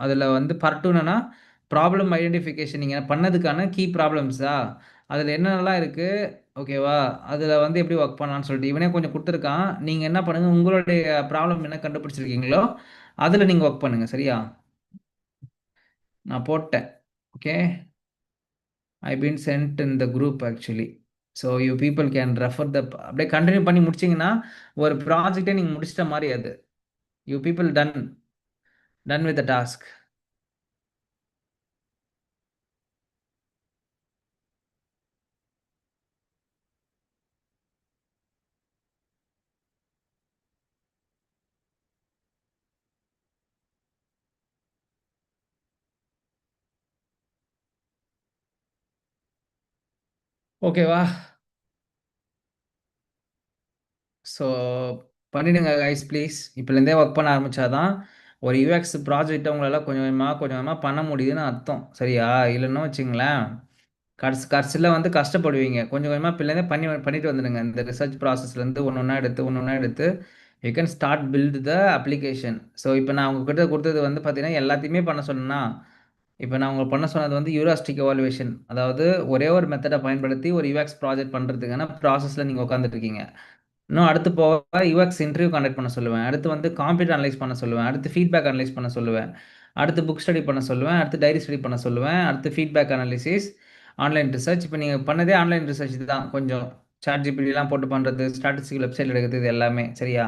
அதில் வந்து பார்ட் 2 என்னன்னா ப்ராப்ளம் ஐடென்டிஃபிகேஷன் நீங்கள் பண்ணதுக்கான கீ ப்ராப்ளம்ஸா அதில் என்னென்னலாம் இருக்குது ஓகேவா? அதில் வந்து எப்படி ஒர்க் பண்ணலான்னு சொல்லிட்டு இவனே கொஞ்சம் கொடுத்துருக்கான். நீங்கள் என்ன பண்ணுங்கள், உங்களுடைய ப்ராப்ளம் என்ன கண்டுபிடிச்சிருக்கீங்களோ அதில் நீங்கள் ஒர்க் பண்ணுங்கள். சரியா? நான் போட்டேன். Okay. I been send in the group actually. So you people can refer த அப்படியே கண்டினியூ பண்ணி முடிச்சிங்கன்னா ஒரு ப்ராஜெக்டே நீங்கள் முடிச்சிட்ட மாதிரி அது. You people done with the task. ஓகேவா? ஸோ பண்ணிடுங்க கைஸ் ப்ளீஸ். இப்போலேருந்தே ஒர்க் பண்ண ஆரம்பிச்சாதான் ஒரு யூஎக்ஸ் ப்ராஜெக்டை உங்களால் கொஞ்சம் கொஞ்சமாக பண்ண முடியுதுன்னு அர்த்தம். சரியா? இல்லைன்னா வச்சுங்களேன் கடைசியில் வந்து கஷ்டப்படுவீங்க. கொஞ்சம் கொஞ்சமாக இப்போலேருந்தே பண்ணிட்டு வந்துடுங்க. இந்த ரிசர்ச் ப்ராசஸ்லேருந்து ஒன்று ஒன்றா எடுத்து you can start build the application. So இப்போ நான் உங்ககிட்ட கொடுத்தது வந்து பார்த்தீங்கன்னா எல்லாத்தையுமே பண்ண சொன்னேன்னா, இப்போ நான் உங்களுக்கு பண்ண சொன்னது வந்து யூராஸ்டிக் எவாலுவேஷன், அதாவது ஒரே ஒரு மெத்தடை பயன்படுத்தி ஒரு யூஎக்ஸ் ப்ராஜெக்ட் பண்ணுறதுக்கான ப்ராசஸில் நீங்கள் உட்காந்துட்டு இருக்கீங்க. இன்னும் அடுத்து போக யூஎக்ஸ் இன்டர்வியூ கண்டக்ட் பண்ண சொல்லுவேன். அடுத்து வந்து காம்பீட் அனலைஸ் பண்ண சொல்லுவேன். அடுத்து ஃபீட்பேக் அனலைஸ் பண்ண சொல்லுவேன். அடுத்து புக் ஸ்டடி பண்ண சொல்லுவேன். அடுத்து டைரி ஸ்டடி பண்ண சொல்லுவேன். அடுத்து ஃபீட்பேக் அனாலிசிஸ், ஆன்லைன் ரிசர்ச். இப்போ நீங்கள் பண்ணதே ஆன்லைன் ரிசர்ச் தான். கொஞ்சம் சாட் ஜிபிடிலாம் போட்டு பண்ணுறது, ஸ்டாட்டிஸ்டிக்கல் வெப்சைட் எடுக்கிறது, இது எல்லாமே. சரியா?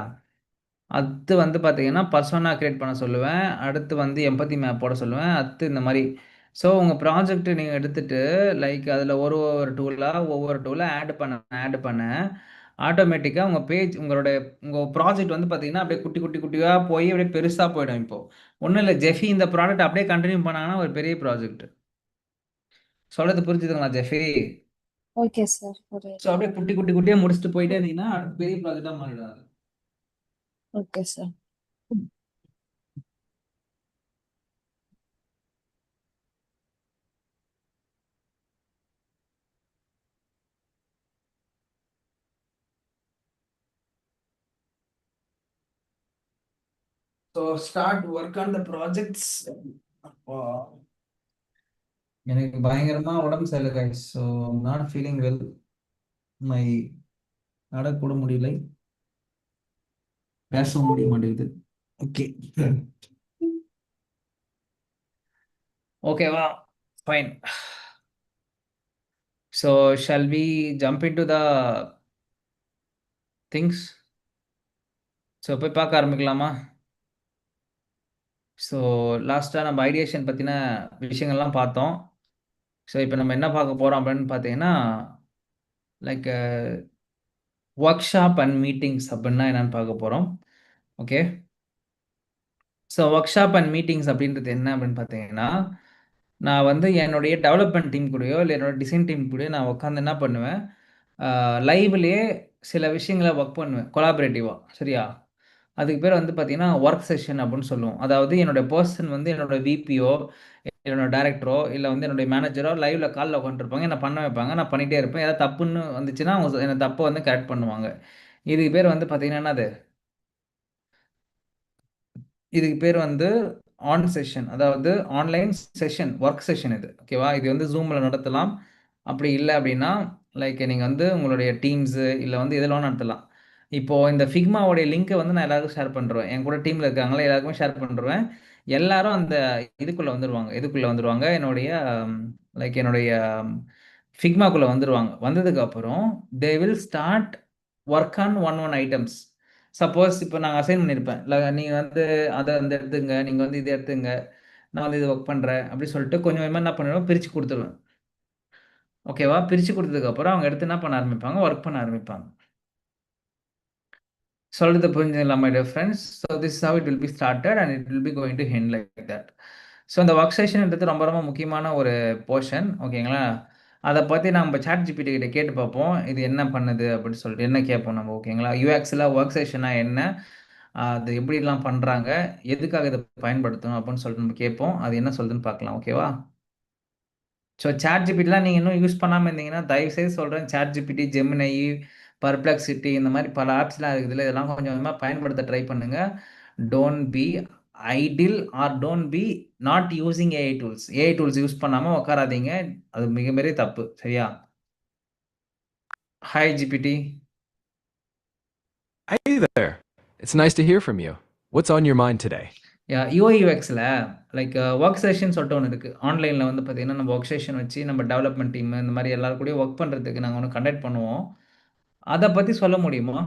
அடுத்து வந்து பார்த்தீங்கன்னா பர்சோனா கிரியேட் பண்ண சொல்லுவேன். அடுத்து வந்து எம்பத்தி மேப் போட சொல்லுவேன். அடுத்து இந்த மாதிரி. ஸோ உங்கள் ப்ராஜெக்ட் நீங்கள் எடுத்துகிட்டு லைக் அதில் ஒவ்வொரு டூலாக ஆட் பண்ண ஆட்டோமேட்டிக்காக உங்கள் ப்ராஜெக்ட் வந்து பார்த்தீங்கன்னா அப்படியே குட்டி குட்டி குட்டியாக போய் அப்படியே பெருசாக போயிடும். இப்போது ஒன்றும் இல்லை, ஜெஃபி இந்த ப்ராடக்ட் அப்படியே கண்டினியூ பண்ணாங்கன்னா ஒரு பெரிய ப்ராஜெக்ட். சொல்கிறது புரிஞ்சுதுங்களா ஜெஃபி? ஓகே சார், ஸோ புரியுது. அப்படியே குட்டி குட்டி குட்டியாக முடிச்சுட்டு போயிட்டே இருந்தீங்கன்னா அடுத்து பெரிய ப்ராஜெக்டாக மாறிடும் அது. Okay sir. So start work on the projects. எனக்கு பயங்கரமா உடம்பு சரியில்லை guys. So not feeling well. My நடக்கூட முடியலை, பேசவும் முடிய மாட்டேங்குது. ஓகே. ஓகேவா? Fine. So shall we jump into the things? So போய் பார்க்க ஆரம்பிக்கலாமா? ஸோ லாஸ்ட்டாக நம்ம ஐடியேஷன் பற்றின விஷயங்கள்லாம் பார்த்தோம். ஸோ இப்போ நம்ம என்ன பார்க்க போகிறோம் அப்படின்னு பார்த்தீங்கன்னா like work shop and meetings அப்படின்னா என்னன்னு பார்க்க போகிறோம். Okay, so work shop and meetings அப்படின்றது என்ன அப்படின்னு பார்த்தீங்கன்னா, நான் வந்து என்னுடைய டெவலப்மெண்ட் டீம் கூடயோ இல்லை என்னோட டிசைன் டீம் கூடயோ நான் உட்காந்து என்ன பண்ணுவேன், லைவ்லேயே சில விஷயங்களை ஒர்க் பண்ணுவேன் கொலாபரேட்டிவாக. சரியா? அதுக்கு பேர் வந்து பார்த்தீங்கன்னா ஒர்க் செஷன் அப்படின்னு சொல்லுவோம். அதாவது என்னோட பர்சன் வந்து என்னோட விபிஓ, என்னோட டைரக்டரோ இல்லை வந்து என்னுடைய மேனேஜரோ லைவ்ல காலில் உட்காந்துருப்பாங்க, என்னை பண்ண வைப்பாங்க, நான் பண்ணிகிட்டே இருப்பேன். ஏதாவது தப்புன்னு வந்துச்சுன்னா அவங்க என்னை தப்பை வந்து கரெக்ட் பண்ணுவாங்க. இதுக்கு பேர் வந்து பார்த்தீங்கன்னா என்னது, இதுக்கு பேர் வந்து ஆன் செஷன், அதாவது ஆன்லைன் செஷன், ஒர்க் செஷன் இது. ஓகேவா? இது வந்து ஜூமில் நடத்தலாம். அப்படி இல்லை அப்படின்னா லைக் நீங்கள் வந்து உங்களுடைய டீம்ஸு இல்லை வந்து எதில் வேணால் நடத்தலாம். இப்போது இந்த ஃபிக்மாவோடைய லிங்க்கை வந்து நான் எல்லாருக்கும் ஷேர் பண்ணுறேன். என் கூட டீமில் இருக்காங்களா எல்லாருக்குமே ஷேர் பண்ணுறேன். எல்லாரும் அந்த இதுக்குள்ளே வந்துடுவாங்க என்னுடைய லைக் என்னுடைய ஃபிக்மாக்குள்ளே வந்துடுவாங்க. வந்ததுக்கப்புறம் they will start work on one one items. Suppose இப்போ நாங்கள் அசைன் பண்ணியிருப்பேன், இல்லை நீங்கள் வந்து அதை வந்து எடுத்துங்க, நீங்கள் வந்து இதை எடுத்துங்க, நான் வந்து இது ஒர்க் பண்ணுறேன் அப்படி சொல்லிட்டு கொஞ்சம் கொஞ்சமாக என்ன பண்ணுவேன், பிரித்து கொடுத்துருவேன். ஓகேவா? பிரித்து கொடுத்ததுக்கப்புறம் அவங்க எடுத்து என்ன பண்ண ஆரம்பிப்பாங்க, ஒர்க் பண்ண ஆரம்பிப்பாங்க. சொல்றது புரிஞ்சுங்களா my dear friends? So this how it will be started and it will be going to ஹெண்ட் like that. So அந்த ஒர்க் செஷன்ன்றது ரொம்ப ரொம்ப முக்கியமான ஒரு போர்ஷன். ஓகேங்களா? அதை பற்றி நம்ம சாட் ஜிபிடி கிட்ட கேட்டு பார்ப்போம், இது என்ன பண்ணுது அப்படின்னு சொல்லிட்டு என்ன கேட்போம் நம்ம. ஓகேங்களா? யூஎக்ஸில் ஒர்க் செஷனா என்ன, அது எப்படிலாம் பண்ணுறாங்க, எதுக்காக இதை பயன்படுத்தணும் அப்படின்னு சொல்லிட்டு நம்ம கேட்போம். அது என்ன சொல்லுதுன்னு பார்க்கலாம். ஓகேவா? ஸோ சாட் ஜிபிடிலாம் நீங்கள் இன்னும் யூஸ் பண்ணாமல் இருந்தீங்கன்னா தயவுசெய்து சொல்கிறேன், சாட் ஜிபிடி, ஜெமினை, பர்ப்ளெக்சிட்டி இந்த மாதிரி பல ஆப்ஸ்லாம் இருக்குதுல்ல, இதெல்லாம் கொஞ்சம் கொஞ்சமாக பயன்படுத்த ட்ரை பண்ணுங்கள். Don't be idle or don't be not using AI tools. AI tools use பண்ணாமல் உட்காராதீங்க, அது மிகப்பெரிய தப்பு. சரியா? Hi GPT. Hey there. It's nice to hear from you. What's on your mind today? UI யூஎக்ஸில் லைக் ஒர்க் செஷன் சொல்லிட்டு ஒன்று இருக்குது. ஆன்லைனில் வந்து பார்த்தீங்கன்னா நம்ம ஒர்க் செஷன் வச்சு நம்ம டெவலப்மெண்ட் டீம் இந்த மாதிரி எல்லாரும் கூடயும் ஒர்க் பண்ணுறதுக்கு நாங்கள் ஒன்று கண்டக்ட் பண்ணுவோம். அதை பற்றி சொல்ல முடியுமா?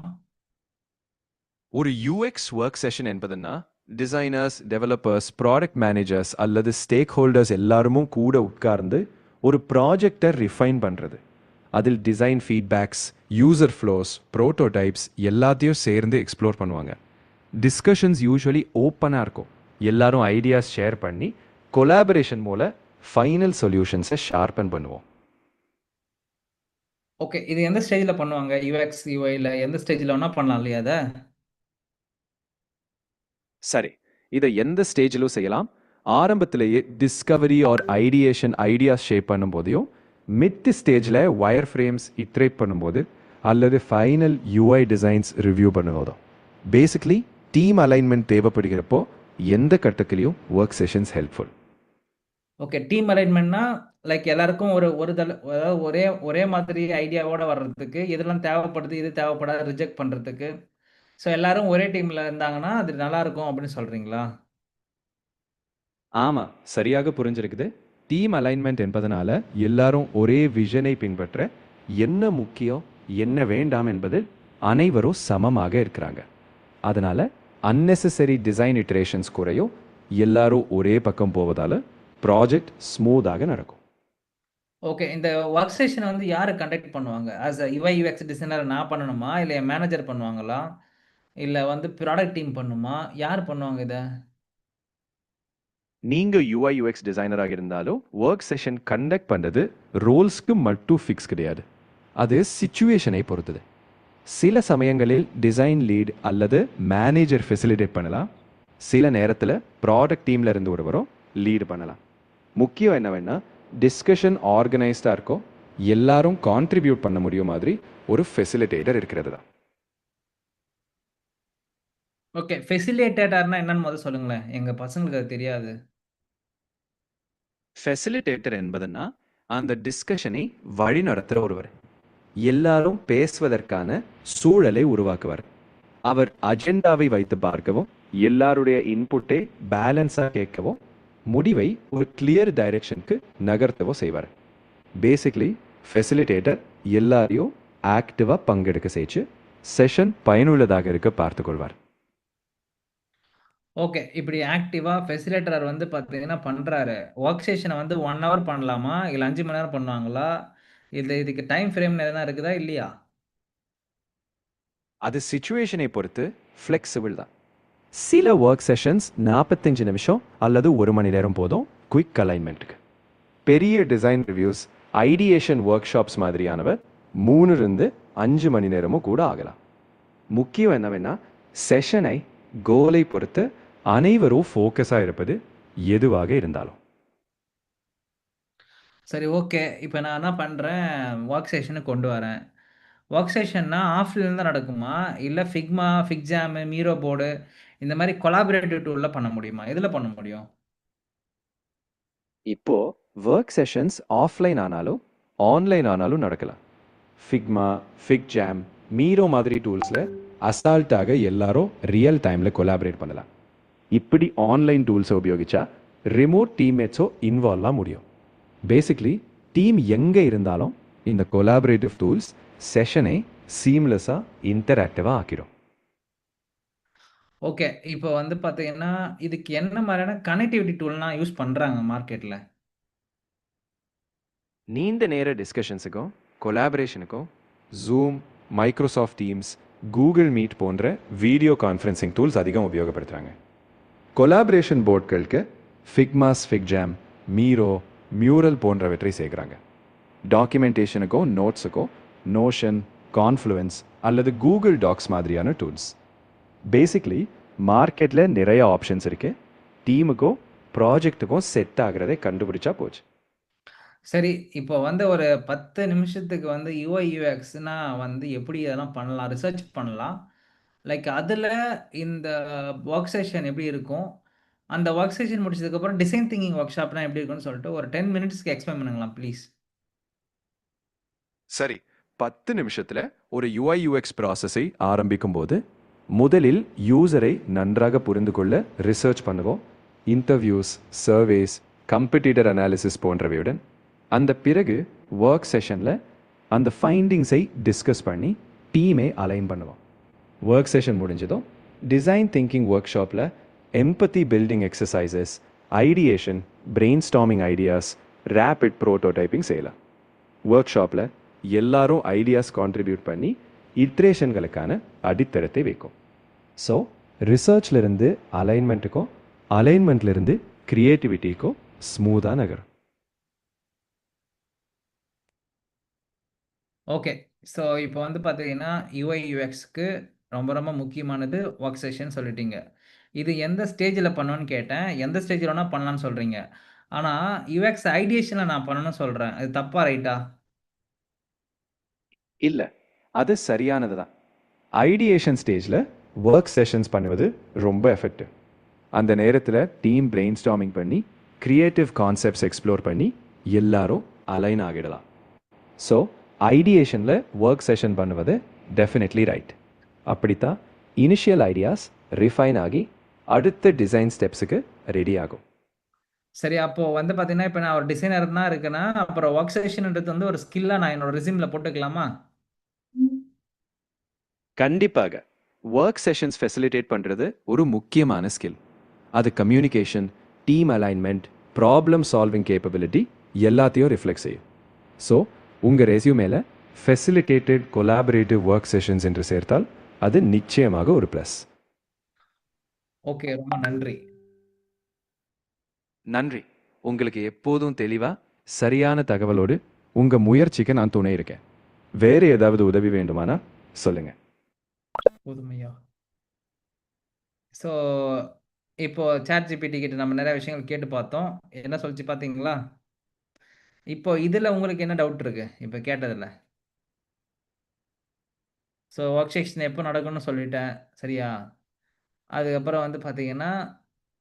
ஒரு UX work session என்பதுன்னா designers, developers, product managers அல்லது stakeholders எல்லாருமும் கூட உட்கார்ந்து ஒரு ப்ராஜெக்டை ரிஃபைன் பண்ணுறது. அதில் design feedbacks, user flows, prototypes எல்லாத்தையும் சேர்ந்து எக்ஸ்ப்ளோர் பண்ணுவாங்க. டிஸ்கஷன்ஸ் யூஸ்வலி ஓப்பனாக இருக்கும். எல்லாரும் ஐடியாஸ் ஷேர் பண்ணி கொலாபரேஷன் மூலம் ஃபைனல் சொல்யூஷன்ஸை ஷார்பன் பண்ணுவோம். ஓகே, இது எந்த ஸ்டேஜில் பண்ணுவாங்க? யூஎக்ஸ் யூஐயில் எந்த ஸ்டேஜில் வேணால் பண்ணலாம் இல்லையா? அதை சரி, இதை எந்த ஸ்டேஜிலும் செய்யலாம். ஆரம்பத்திலேயே discovery or ideation ideas shape பண்ணும்போதையும், மிட் ஸ்டேஜில் ஒயர் ஃப்ரேம்ஸ் இட்ரேட் பண்ணும்போது, அல்லது ஃபைனல் UI டிசைன்ஸ் ரிவ்யூ பண்ணுவதும். பேசிக்லி டீம் அலைன்மெண்ட் தேவைப்படுகிறப்போ எந்த கட்டத்திலையும் work sessions helpful. Okay, team அலைன்மெண்ட்னா லைக் எல்லாருக்கும் அதாவது ஒரே மாதிரி ஐடியாவோட வர்றதுக்கு எதெல்லாம் தேவைப்படுது, இது தேவைப்படாது ரிஜெக்ட் பண்ணுறதுக்கு. ஸோ எல்லாரும் ஒரே டீமில் இருந்தாங்கன்னா அது நல்லா இருக்கும் அப்படின்னு சொல்கிறீங்களா? ஆமாம், சரியாக புரிஞ்சிருக்குது. டீம் அலைன்மெண்ட் என்பதனால எல்லாரும் ஒரே விஷனை பின்பற்ற என்ன முக்கியம் என்ன வேண்டாம் என்பது அனைவரும் சமமாக இருக்கிறாங்க. அதனால அன்னெசரி டிசைன் இட்ரேஷன்ஸ் குறையும். எல்லாரும் ஒரே பக்கம் போவதால ப்ராஜெக்ட் ஸ்மூத்தாக நடக்கும். ஓகே, இந்த ஒர்க் செஷனை வந்து யார் கண்டக்ட் பண்ணுவாங்க? As a UI UX designer நான் பண்ணணுமா, இல்லை என் மேனேஜர் பண்ணுவாங்களா, இல்லை வந்து ப்ராடக்ட் டீம் பண்ணுமா, யார் பண்ணுவாங்க இதை? நீங்கள் UI UX டிசைனராக இருந்தாலும் ஒர்க் செஷன் கண்டக்ட் பண்ணுறது ரோல்ஸ்க்கு மட்டும் ஃபிக்ஸ் கிடையாது. அது சிச்சுவேஷனை பொறுத்தது. சில சமயங்களில் டிசைன் லீட் அல்லது மேனேஜர் ஃபெசிலிட்டேட் பண்ணலாம். சில நேரத்தில் ப்ராடக்ட் டீமில் இருந்து ஒருவரும் லீடு பண்ணலாம். முக்கியம் என்னவென்னா டிஸ்கஷன் ஆர்கனைஸ்டாக இருக்கும், எல்லாரும் கான்ட்ரிபியூட் பண்ண முடியும் மாதிரி ஒரு ஃபெசிலிட்டேட்டர் இருக்கிறது தான். ஓகே, ஃபெசிலிட்டேட்டர்னா என்னன்னு முதல்ல சொல்லுங்களேன், எங்கள் பசங்களுக்கு அது தெரியாது. ஃபெசிலிட்டேட்டர் என்பதுன்னா அந்த டிஸ்கஷனை வழி நடத்துகிற ஒருவர். எல்லாரும் பேசுவதற்கான சூழலை உருவாக்குவார். அவர் அஜெண்டாவை வைத்து பார்க்கவும், எல்லாருடைய இன்புட்டை பேலன்ஸாக கேட்கவும், முடிவை ஒரு கிளியர் டைரெக்ஷனுக்கு நகர்த்தவோ செய்வார். பேசிக்லி ஃபெசிலிட்டேட்டர் எல்லாரையும் ஆக்டிவாக பங்கெடுக்க செய்து செஷன் பயனுள்ளதாக இருக்க பார்த்துக்கொள்வார். ஓகே. இப்படி ஆக்டிவா ஃபெசிலிட்டேட்டர் வந்து பார்த்தீங்கன்னா பண்றாரு. வொர்க் செஷன வந்து 1 ஹவர் பண்ணலாமா? இல்ல 5 மணி நேரம் பண்ணுவாங்களா? இதுக்கு டைம் ஃப்ரேம்னு எதனா இருக்குதா? இல்லையா? அது சிச்சுவேஷனை பொறுத்து ஃப்ளெக்சிபிள் தான். சில ஒர்க் செஷன்ஸ் 45 நிமிஷம் அல்லது 1 மணி நேரம் போதும் குயிக் அலைன்மெண்ட்டுக்கு. பெரிய design reviews, ideation work shops மாதிரியானவை 3 to 5 மணி நேரமும் கூட ஆகலாம். முக்கியம் என்னவென்னா செஷனை கோலை பொறுத்து அனைவரும் ஃபோக்கஸாக இருப்பது எதுவாக இருந்தாலும். சரி, ஓகே. இப்ப நான் என்ன பண்றேன், வொர்க் செஷனுக்கு கொண்டு வரேன். வொர்க் செஷன்னா ஆஃப்லைன்ல தான் நடக்குமா? இல்ல ஃபிக்மா, ஃபிக்ஜாம், மீரோ போர்டு இந்த மாரி கொலாபரேட்டிவ் டூல்ல பண்ண முடியுமா? எதுல பண்ண முடியும்? இப்போ ஒர்க் செஷன்ஸ் ஆஃப்லைன் ஆனாலும் ஆன்லைன் ஆனாலும் நடக்கலாம். ஃபிக்மா, ஃபிக்ஜாம், மீரோ மாதிரி டூல்ஸில் அசால்ட்டாக எல்லாரும் ரியல் டைமில் கொலாபரேட் பண்ணலாம். இப்படி ஆன்லைன் டூல்ஸை உபயோகிச்சா ரிமோட் டீம்மேட்ஸோ இன்வால்வாக முடியும். பேசிக்லி டீம் எங்கே இருந்தாலும் இந்த கொலாபரேட்டிவ் டூல்ஸ் செஷனை சீம்லெஸ்ஸாக இன்டராக்டிவாக ஆக்கிடும். ஓகே. இப்போ வந்து பார்த்தீங்கன்னா, இதுக்கு என்ன மாரியான கனெக்டிவிட்டி டூல்லாம் யூஸ் பண்றாங்க மார்க்கெட்ல? நீண்ட நேர டிஸ்கஷன்ஸுக்கும் கொலாபரேஷனுக்கும் Zoom, Microsoft Teams, Google Meet போன்ற வீடியோ கான்ஃபரன்சிங் டூல்ஸ் அதிகம் உபயோகப்படுத்துகிறாங்க. கொலாபரேஷன் போர்ட்களுக்கு ஃபிக்மாஸ், ஃபிக்ஜாம், மீரோ, மியூரல் போன்றவற்றை சேர்க்குறாங்க. டாக்குமெண்டேஷனுக்கோ நோட்ஸுக்கோ நோஷன், கான்ஃப்ளூயன்ஸ் அல்லது கூகுள் டாக்ஸ் மாதிரியான டூல்ஸ். பேசிக்லி மார்க்கெட்டில் நிறைய ஆப்ஷன்ஸ் இருக்குது. டீமுக்கும் ப்ராஜெக்ட்டுக்கும் செட் ஆகிறதை கண்டுபிடிச்சா போச்சு. சரி, இப்போ வந்து ஒரு 10 நிமிஷத்துக்கு வந்து யுஐ, யுஎக்ஸ்னா வந்து எப்படி அதெல்லாம் பண்ணலாம்? ரிசர்ச் பண்ணலாம். லைக் அதுல இந்த வொர்க் செஷன் எப்படி இருக்கும்? அந்த வொர்க் செஷன் முடிச்சதுக்கப்புறம் டிசைன் திங்கிங் ஒர்க் ஷாப்னா எப்படி இருக்கும்னு சொல்லிட்டு ஒரு 10 மினிட்ஸ்க்கு எக்ஸ்பிளைன் பண்ணுங்களேன் ப்ளீஸ். சரி, 10 நிமிஷத்தில் ஒரு யூஐ யூஎக்ஸ் ப்ராசஸை ஆரம்பிக்கும் போது முதலில் யூசரை நன்றாக புரிந்து கொள்ள ரிசர்ச் பண்ணுவோம். இன்டர்வியூஸ், சர்வேஸ், கம்பெடிட்டர் அனாலிசிஸ் போன்றவையுடன் அந்த பிறகு ஒர்க் செஷனில் அந்த ஃபைண்டிங்ஸை டிஸ்கஸ் பண்ணி டீமை அலைன் பண்ணுவோம். ஒர்க் செஷன் முடிஞ்சதும் டிசைன் திங்கிங் ஒர்க் ஷாப்பில் empathy building exercises, ideation, brainstorming ideas, rapid prototyping செய்யலாம். ஒர்க் ஷாப்பில் எல்லாரும் ஐடியாஸ் கான்ட்ரிபியூட் பண்ணி இட்ரேஷன்களுக்கான அடித்தளத்தை வைக்கும். ஸோ ரிசர்ச்லேருந்து அலைன்மெண்ட்டுக்கும், அலைன்மெண்ட்லேருந்து க்ரியேட்டிவிட்டிக்கும் ஸ்மூத்தாக நகரும். ஓகே. ஸோ இப்போ வந்து பார்த்தீங்கன்னா யுஐ, யுஎக்ஸ்க்கு ரொம்ப ரொம்ப முக்கியமானது ஒர்க் செஷன் சொல்லிட்டீங்க. இது எந்த ஸ்டேஜில் பண்ணணும்னு கேட்டேன். எந்த ஸ்டேஜில் வேணால் பண்ணலான்னு சொல்கிறீங்க. ஆனால் யுஎக்ஸ் ஐடியேஷனில் நான் பண்ணணும்னு சொல்கிறேன். அது தப்பா ரைட்டா? இல்லை, அது சரியானது தான். ஐடியேஷன் ஸ்டேஜில் ஒர்க் செஷன்ஸ் பண்ணுவது ரொம்ப எஃபெக்டிவ். அந்த நேரத்தில் டீம் பிரெயின் ஸ்டாமிங் பண்ணி க்ரியேட்டிவ் கான்செப்ட்ஸ் எக்ஸ்ப்ளோர் பண்ணி எல்லாரும் அலைன் ஆகிடலாம். ஸோ ஐடியேஷனில் ஒர்க் செஷன் பண்ணுவது டெஃபினெட்லி ரைட். அப்படித்தான் இனிஷியல் ஐடியாஸ் ரிஃபைன் ஆகி அடுத்த டிசைன் ஸ்டெப்ஸுக்கு ரெடி ஆகும். சரி, அப்போது வந்து பார்த்தீங்கன்னா இப்போ நான் ஒரு டிசைனர் தான் இருக்குன்னா அப்புறம் ஒர்க் செஷன்ன்றது வந்து ஒரு ஸ்கில்லாக நான் என்னோட ரெஸ்யூமில் போட்டுக்கலாமா? கண்டிப்பாக ஒர்க் செஷன்ஸ் ஃபெசிலிட்டேட் பண்ணுறது ஒரு முக்கியமான ஸ்கில். அது communication, team alignment, problem solving capability எல்லாத்தையும் ரிஃப்ளெக்ட் செய்யும். ஸோ உங்கள் ரெஸ்யூமேல ஃபெசிலிட்டேட்டட் கொலாபரேட்டிவ் ஒர்க் செஷன்ஸ் என்று சேர்த்தால் அது நிச்சயமாக ஒரு ப்ளஸ். ஓகே, ரொம்ப நன்றி. நன்றி. உங்களுக்கு எப்போதும் தெளிவாக சரியான தகவலோடு உங்கள் முயற்சிக்கு நான் துணை இருக்கேன். வேறு ஏதாவது உதவி வேண்டுமானா சொல்லுங்கள். புதுமையா. ஸோ இப்போ ChatGPT கிட்ட நம்ம நிறைய விஷயங்கள் கேட்டு பார்த்தோம். என்ன சொல்லிச்சு பார்த்தீங்களா? இப்போ இதில் உங்களுக்கு என்ன டவுட் இருக்கு இப்போ கேட்டதில்? ஸோ ஒர்க் செஷன் எப்போ நடக்கும்னு சொல்லிட்டேன், சரியா? அதுக்கப்புறம் வந்து பார்த்தீங்கன்னா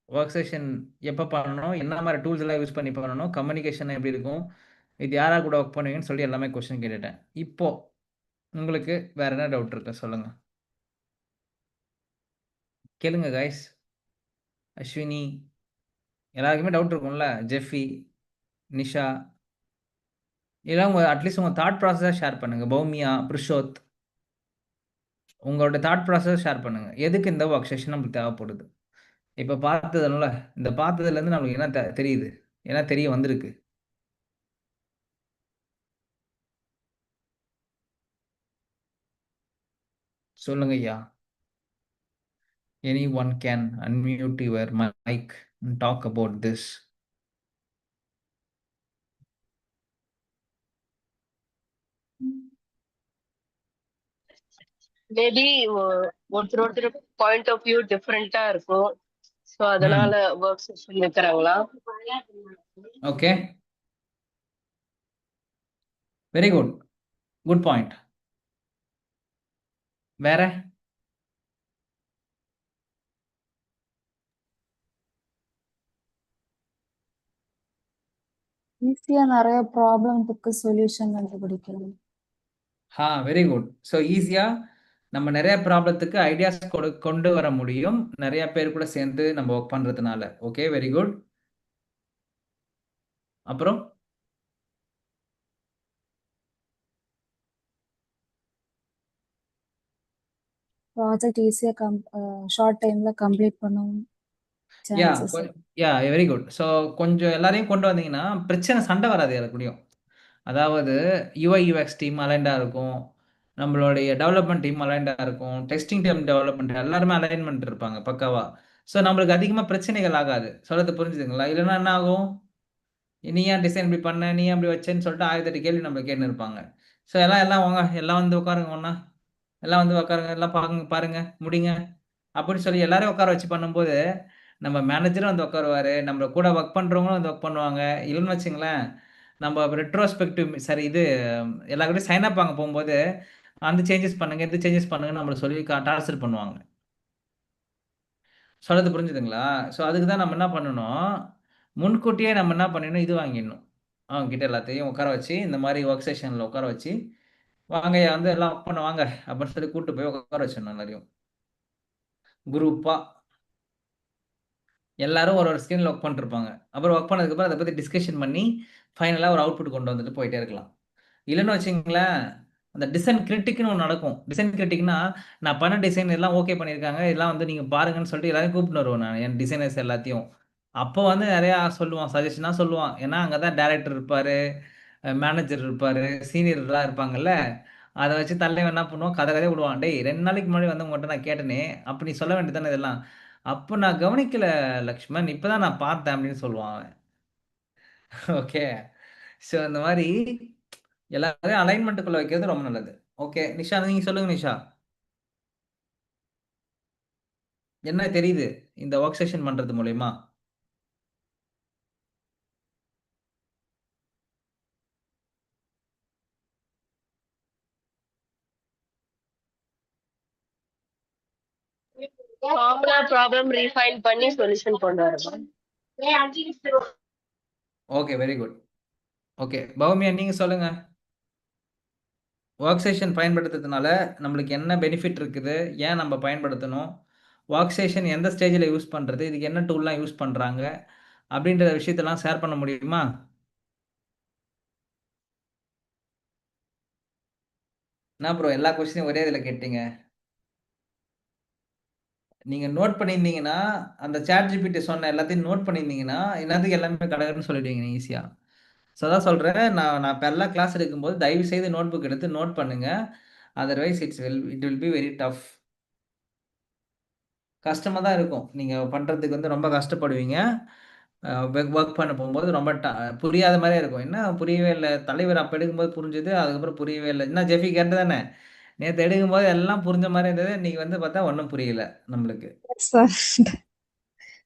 ஒர்க் செஷன் எப்போ பண்ணணும், என்ன மாதிரி டூல்ஸ் எல்லாம் யூஸ் பண்ணி பண்ணணும், கம்யூனிகேஷன் எப்படி இருக்கும், இது யாராக கூட ஒர்க் பண்ணுவீங்கன்னு சொல்லி எல்லாமே கொஸ்டின் கேட்டுட்டேன். இப்போ உங்களுக்கு வேற என்ன டவுட் இருக்கு சொல்லுங்க. கேளுங்க கைஸ். அஸ்வினி, எல்லாருக்குமே டவுட் இருக்கும்ல. ஜெஃபி, நிஷா, இதெல்லாம் உங்கள் அட்லீஸ்ட் உங்கள் தாட் ப்ராசஸாக ஷேர் பண்ணுங்கள். பௌமியா, புருஷோத், உங்களோட தாட் ப்ராசஸ் ஷேர் பண்ணுங்கள். எதுக்கு இந்த ஒர்க் செஷன் நம்மளுக்கு தேவைப்படுது? இப்ப பார்த்ததுல இந்த பார்த்ததுலேருந்து நம்மளுக்கு என்ன தெரியுது? என்ன தெரிய வந்திருக்கு? சொல்லுங்க ஐயா. Anyone can unmute your mic and talk about this. Maybe ஒருத்தர் பாயிண்ட் ஆஃப் வியூ டிஃப்ரெண்டா இருக்கும். ஸோ அதனால ஒர்க் செஷன் வைக்கிறாங்களா? Okay. Very good. Good point. வேற? ஈஸியா நிறைய ப்ராப்ளம்க்கு சொல்யூஷன் கண்டுபிடிக்கலாம். Very good. ஸோ ஈஸியா நம்ம நிறைய ப்ராப்ளத்துக்கு ஐடியாஸ் கொண்டு வர முடியும், நிறைய பேர் கூட சேர்ந்து நம்ம ஒர்க் பண்றதுனால. Okay, very good. அப்புறம் ப்ராஜெக்ட் ஈஸியா ஷார்ட் டைம்ல கம்ப்ளீட் பண்ணவும் yeah chances. Yeah very good. So கொஞ்சம் எல்லாரையும் கொண்டு வந்தீங்கன்னா பிரச்சனை, சண்டை வராது எல்லாருக்கூடயும். அதாவது யூஐ யூஎக்ஸ் டீம் அலைண்டாக இருக்கும், நம்மளுடைய டெவலப்மெண்ட் டீம் அலைண்டாக இருக்கும், டெஸ்டிங் டீம் டெவலப்மெண்ட் எல்லாருமே அலைன்மெண்ட் இருப்பாங்க பக்காவா. ஸோ நம்மளுக்கு அதிகமாக பிரச்சனைகள் ஆகாது. சொல்றது புரிஞ்சுதுங்களா? இல்லைன்னா என்ன ஆகும்? நீ ஏன் டிசைன் இப்படி பண்ண, நீ ஏன் அப்படி வச்சேன்னு சொல்லிட்டு 1008 கேள்வி நம்ம கேட்டுன்னு இருப்பாங்க. ஸோ எல்லாம் எல்லாம் வாங்க, எல்லாம் வந்து உட்காருங்க ஒன்றா, எல்லாம் வந்து உட்காருங்க, எல்லாம் பாருங்க பாருங்க முடிங்க அப்படின்னு சொல்லி எல்லாரையும் உட்கார வச்சு பண்ணும்போது நம்ம மேனேஜரும் வந்து உட்காருவாரு, நம்ம கூட ஒர்க் பண்ணுறவங்களும் வந்து ஒர்க் பண்ணுவாங்க. இல்லைன்னு வச்சுங்களேன், நம்ம ரெட்ரோஸ்பெக்டிவ் சரி இது எல்லா கூடயும் சைன் அப் வாங்க போகும்போது அந்த சேஞ்சஸ் பண்ணுங்க, இந்த சேஞ்சஸ் பண்ணுங்கன்னு நம்மளை சொல்லி டார்ச்சர் பண்ணுவாங்க. சொல்றது புரிஞ்சுதுங்களா? ஸோ அதுக்கு தான் நம்ம என்ன பண்ணணும், முன்கூட்டியே நம்ம என்ன பண்ணிடணும், இது வாங்கிடணும். அவங்க கிட்ட எல்லாத்தையும் உட்கார வச்சு, இந்த மாதிரி ஒர்க் செஷனில் உட்கார வச்சு, வாங்கய்யா வந்து எல்லாம் ஒர்க் பண்ண வாங்க அப்படின்னு சொல்லி கூப்பிட்டு போய் உட்கார வச்சிடணும் எல்லாரையும் குரூப்பாக. எல்லாரும் ஒரு ஸ்க்ரீனில் ஒர்க் பண்ணிருப்பாங்க. அப்புறம் ஒர்க் பண்ணதுக்கப்புறம் அதை பற்றி டிஸ்கஷன் பண்ணி ஃபைனலாக ஒரு அவுட்புட் கொண்டு வந்துட்டு போயிட்டே இருக்கலாம். இல்லைன்னு வச்சுங்களேன், அந்த டிசைன் கிரிட்டிக்னு ஒன்று நடக்கும். டிசைன் கிரிட்டிக்னா, நான் பண்ண டிசைன் எல்லாம் ஓகே பண்ணியிருக்காங்க, எல்லாம் வந்து நீங்கள் பாருங்கன்னு சொல்லிட்டு எல்லாரையும் கூப்பிட்டு வருவேன் நான், என் டிசைனர்ஸ் எல்லாத்தையும். அப்போ வந்து நிறையா சொல்லுவான், சஜஷனாக சொல்லுவான். ஏன்னா அங்கே தான் டேரக்டர் இருப்பார், மேனேஜர் இருப்பார், சீனியர்லாம் இருப்பாங்கல்ல. அதை வச்சு தலைவன் என்ன பண்ணுவான், கதை கதையை விடுவான். டேய் 2 நாளைக்கு முன்னாடி வந்து உங்கள்கிட்ட நான் கேட்டேனே, அப்போ நீ சொல்ல வேண்டியது தானே இதெல்லாம். அப்போ நான் கவனிக்கல லக்ஷ்மண், இப்போ தான் நான் பார்த்தேன் அப்படின்னு சொல்லுவான் அவன். ஓகே. ஸோ இந்த மாதிரி எல்லாரையும் அலைன்மெண்ட்டுக்குள்ள வைக்கிறது ரொம்ப நல்லது. ஓகே நிஷா, நீங்க சொல்லுங்க நிஷா. என்ன தெரியுது இந்த ஒர்க் செஷன் பண்றது மூலயமா? ஃபார்முலா ப்ராப்ளம் ரீஃபைன் பண்ணி சொல்யூஷன் கொண்டு வரணும். Okay, very good. ஓகே பௌமியா, நீங்க சொல்லுங்க. ஒர்க் செஷன் பயன்படுத்துறதுனால நம்மளுக்கு என்ன பெனிஃபிட் இருக்குது, ஏன் நம்ம பயன்படுத்தணும், ஒர்க் செஷன் எந்த ஸ்டேஜில் யூஸ் பண்ணுறது, இதுக்கு என்ன டூல்லாம் யூஸ் பண்ணுறாங்க அப்படின்ற விஷயத்தெல்லாம் ஷேர் பண்ண முடியுமா? என்ன ப்ரோ எல்லா கொஸ்டினையும் ஒரே இதில் கேட்டீங்க? நீங்கள் நோட் பண்ணியிருந்தீங்கன்னா, அந்த சாட் ஜிபிடி சொன்ன எல்லாத்தையும் நோட் பண்ணியிருந்தீங்கன்னா, என்னத்துக்கு எல்லாமே கடகடன்னு சொல்லிடுவீங்க ஈஸியாக. ஸோ அதான் சொல்கிறேன், நான் இப்போ எல்லாம் கிளாஸ் எடுக்கும்போது தயவு செய்து நோட் புக் எடுத்து நோட் பண்ணுங்கள். Otherwise it will be very tough. கஷ்டமாக தான் இருக்கும். நீங்கள் பண்ணுறதுக்கு வந்து ரொம்ப கஷ்டப்படுவீங்க. ஒர்க் பண்ண போகும்போது ரொம்ப புரியாத மாதிரியே இருக்கும். என்ன புரியவே இல்லை, தலைவர் அப்போ எடுக்கும்போது புரிஞ்சுது, அதுக்கப்புறம் புரியவே இல்லை. என்ன ஜெஃபி கேட்டு தானே, நேற்று எடுக்கும்போது எல்லாம் புரிஞ்ச மாதிரி இருந்தது, இன்னைக்கு வந்து பார்த்தா ஒன்றும் புரியல நம்மளுக்கு.